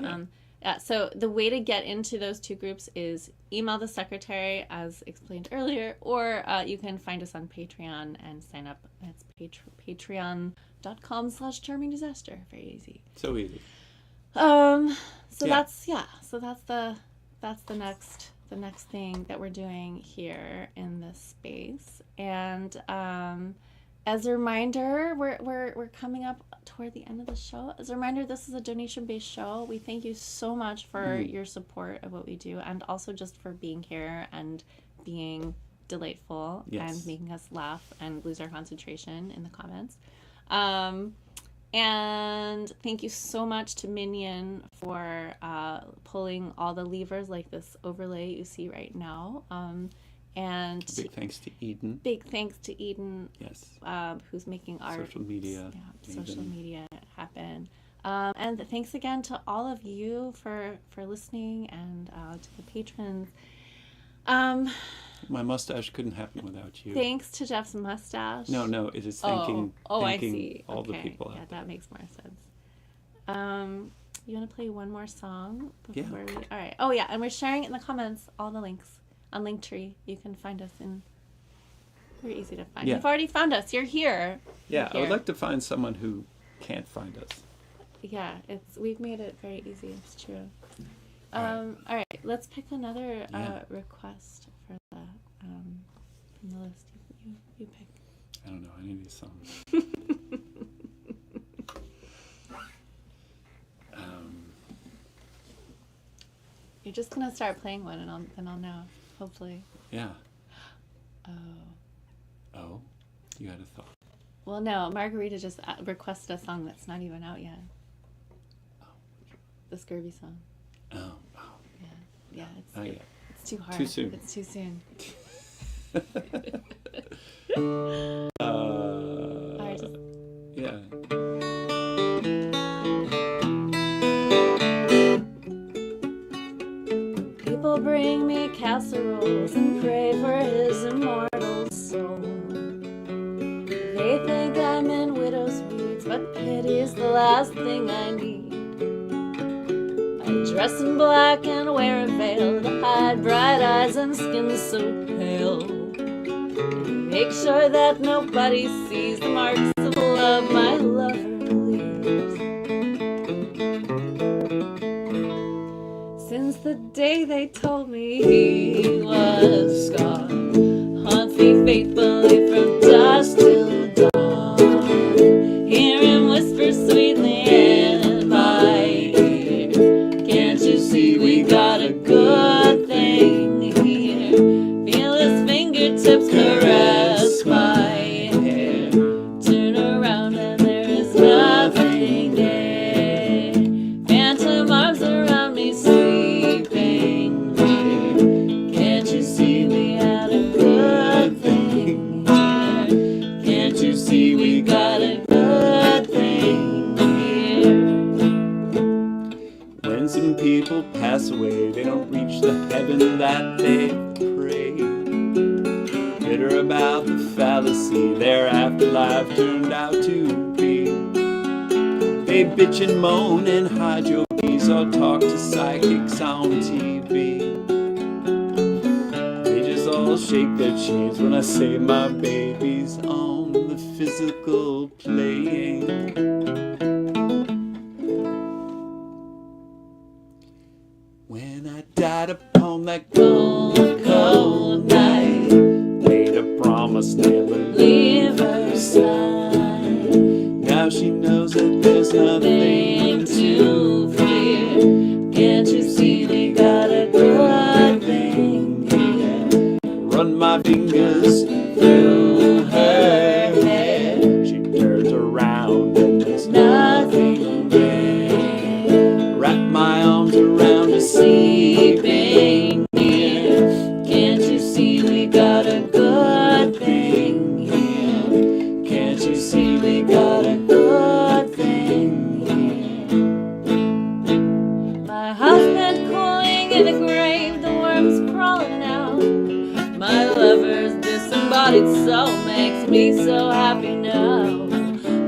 [SPEAKER 1] so the way to get into those two groups is email the secretary, as explained earlier, or you can find us on Patreon and sign up. It's patreon.com/charmingdisaster. Very easy.
[SPEAKER 2] So easy.
[SPEAKER 1] That's the next thing that we're doing here in this space. And as a reminder, we're coming up toward the end of the show. As a reminder, this is a donation-based show. We thank you so much for your support of what we do, and also just for being here and being delightful and making us laugh and lose our concentration in the comments. And thank you so much to Minion for pulling all the levers like this overlay you see right now. And
[SPEAKER 2] big thanks to Eden.
[SPEAKER 1] Yes. Who's making our
[SPEAKER 2] social media
[SPEAKER 1] happen. And thanks again to all of you for listening, and to the patrons.
[SPEAKER 2] My mustache couldn't happen without you.
[SPEAKER 1] Thanks to Jeff's mustache.
[SPEAKER 2] No, it is thanking
[SPEAKER 1] I see.
[SPEAKER 2] all the people out there.
[SPEAKER 1] That makes more sense. You want to play one more song before we... All right. Oh, yeah, and we're sharing in the comments all the links on Linktree. You can find us in... We're easy to find. You've already found us. You're here.
[SPEAKER 2] I would like to find someone who can't find us.
[SPEAKER 1] Yeah, we've made it very easy. It's true. All right. Let's pick another request for the from the list. You pick.
[SPEAKER 2] I don't know any of these songs.
[SPEAKER 1] You're just gonna start playing one, and then I'll know. Hopefully.
[SPEAKER 2] Yeah.
[SPEAKER 1] Oh.
[SPEAKER 2] Oh, you had a thought.
[SPEAKER 1] Well, no. Margarita just requested a song that's not even out yet.
[SPEAKER 2] Oh.
[SPEAKER 1] The Scurvy song.
[SPEAKER 2] Oh.
[SPEAKER 1] Yeah.
[SPEAKER 2] Oh yeah.
[SPEAKER 1] It's too hard.
[SPEAKER 2] Too soon.
[SPEAKER 1] It's too soon.
[SPEAKER 2] Yeah.
[SPEAKER 1] People bring me casseroles and pray for his immortal soul. They think I'm in widow's weeds, but pity's the last thing I need. I dress in black and wear a veil to hide bright eyes and skin so pale. And make sure that nobody sees the marks of love my lover leaves. Since the day they told me he was gone, haunts me faithfully from dusk till dawn. Hear him whisper sweetly in my ear, can't you see we got a good thing here? Feel his fingertips caress my hair. Turn around and there is nothing there. Phantom arms around me sweeping here. Can't you see we had a good thing here? Can't you see we got a good thing here?
[SPEAKER 2] When some people pass away, they don't reach the heaven that they prayed. Bitter about the fallacy their afterlife turned out to be. They bitch and moan and hide your peace or talk to psychics on TV. They just all shake their chains when I say my baby's on the physical plane. When I died upon that cold, cold night, made a promise never leave her side. Now she knows that there's nothing to fear. Can't you see we got a good thing here? Run my fingers through her hair. She turns around and there's nothing there. Wrap my arms around her sleeping here. Can't you see we got a good thing here? Can't you see we got a good thing here? My husband cooling in the grave, the worms crawling out. My lover's disembodied soul makes me so happy now.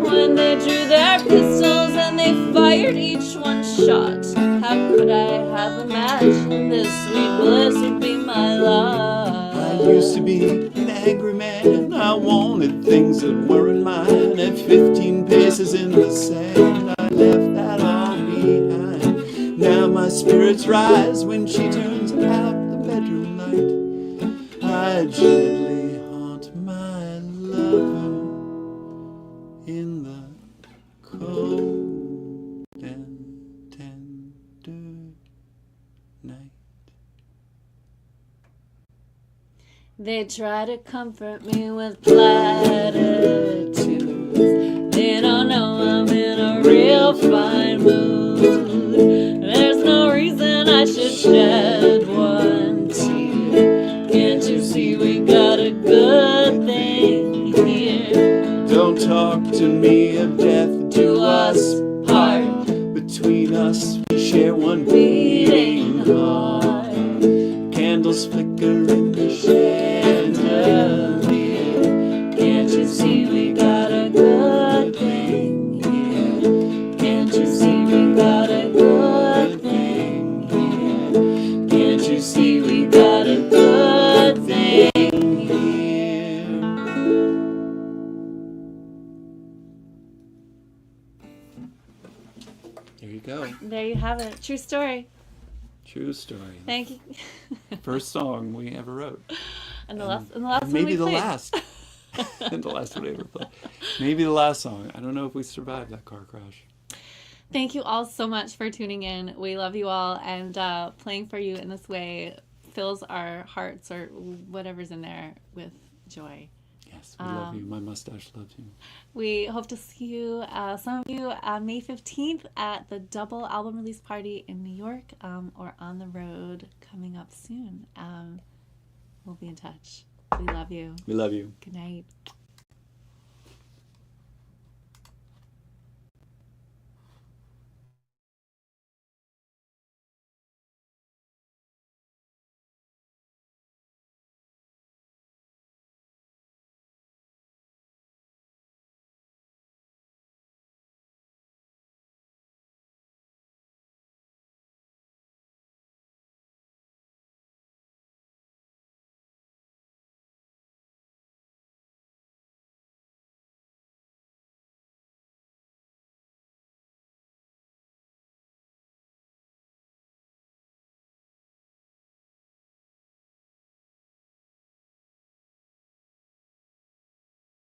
[SPEAKER 2] When they drew their pistols and they fired each one shot, how could I have imagined this sweet bliss would be my lot? I used to be an angry man. I wanted things that weren't mine. At 15 paces in the sand, I left that all behind. Now my spirits rise when she turns out the bedroom light. I gently haunt my lover in the cold and tender night. They try to comfort me with platitudes. They don't know I'm in a real fine mood. There's no reason I should shed one tear. Can't you see we got a good thing here? Don't talk to me of death, do us part. Between us we share one beating heart. Candles flicker in the chandelier. Can't you see we got a good thing here? Can't you see we got a good thing here? Can't you see we got a good thing here? There you go.
[SPEAKER 1] There you have it. True story.
[SPEAKER 2] True story.
[SPEAKER 1] Thank you.
[SPEAKER 2] First song we ever wrote.
[SPEAKER 1] And the last one
[SPEAKER 2] maybe
[SPEAKER 1] we
[SPEAKER 2] the
[SPEAKER 1] played.
[SPEAKER 2] last. And the last one I ever played. Maybe the last song. I don't know if we survived that car crash.
[SPEAKER 1] Thank you all so much for tuning in. We love you all, and playing for you in this way fills our hearts or whatever's in there with joy.
[SPEAKER 2] Yes, we love you. My mustache loves you.
[SPEAKER 1] We hope to see you, some of you, May 15th at the double album release party in New York, or on the road coming up soon. We'll be in touch. We love you.
[SPEAKER 2] We love you.
[SPEAKER 1] Good night.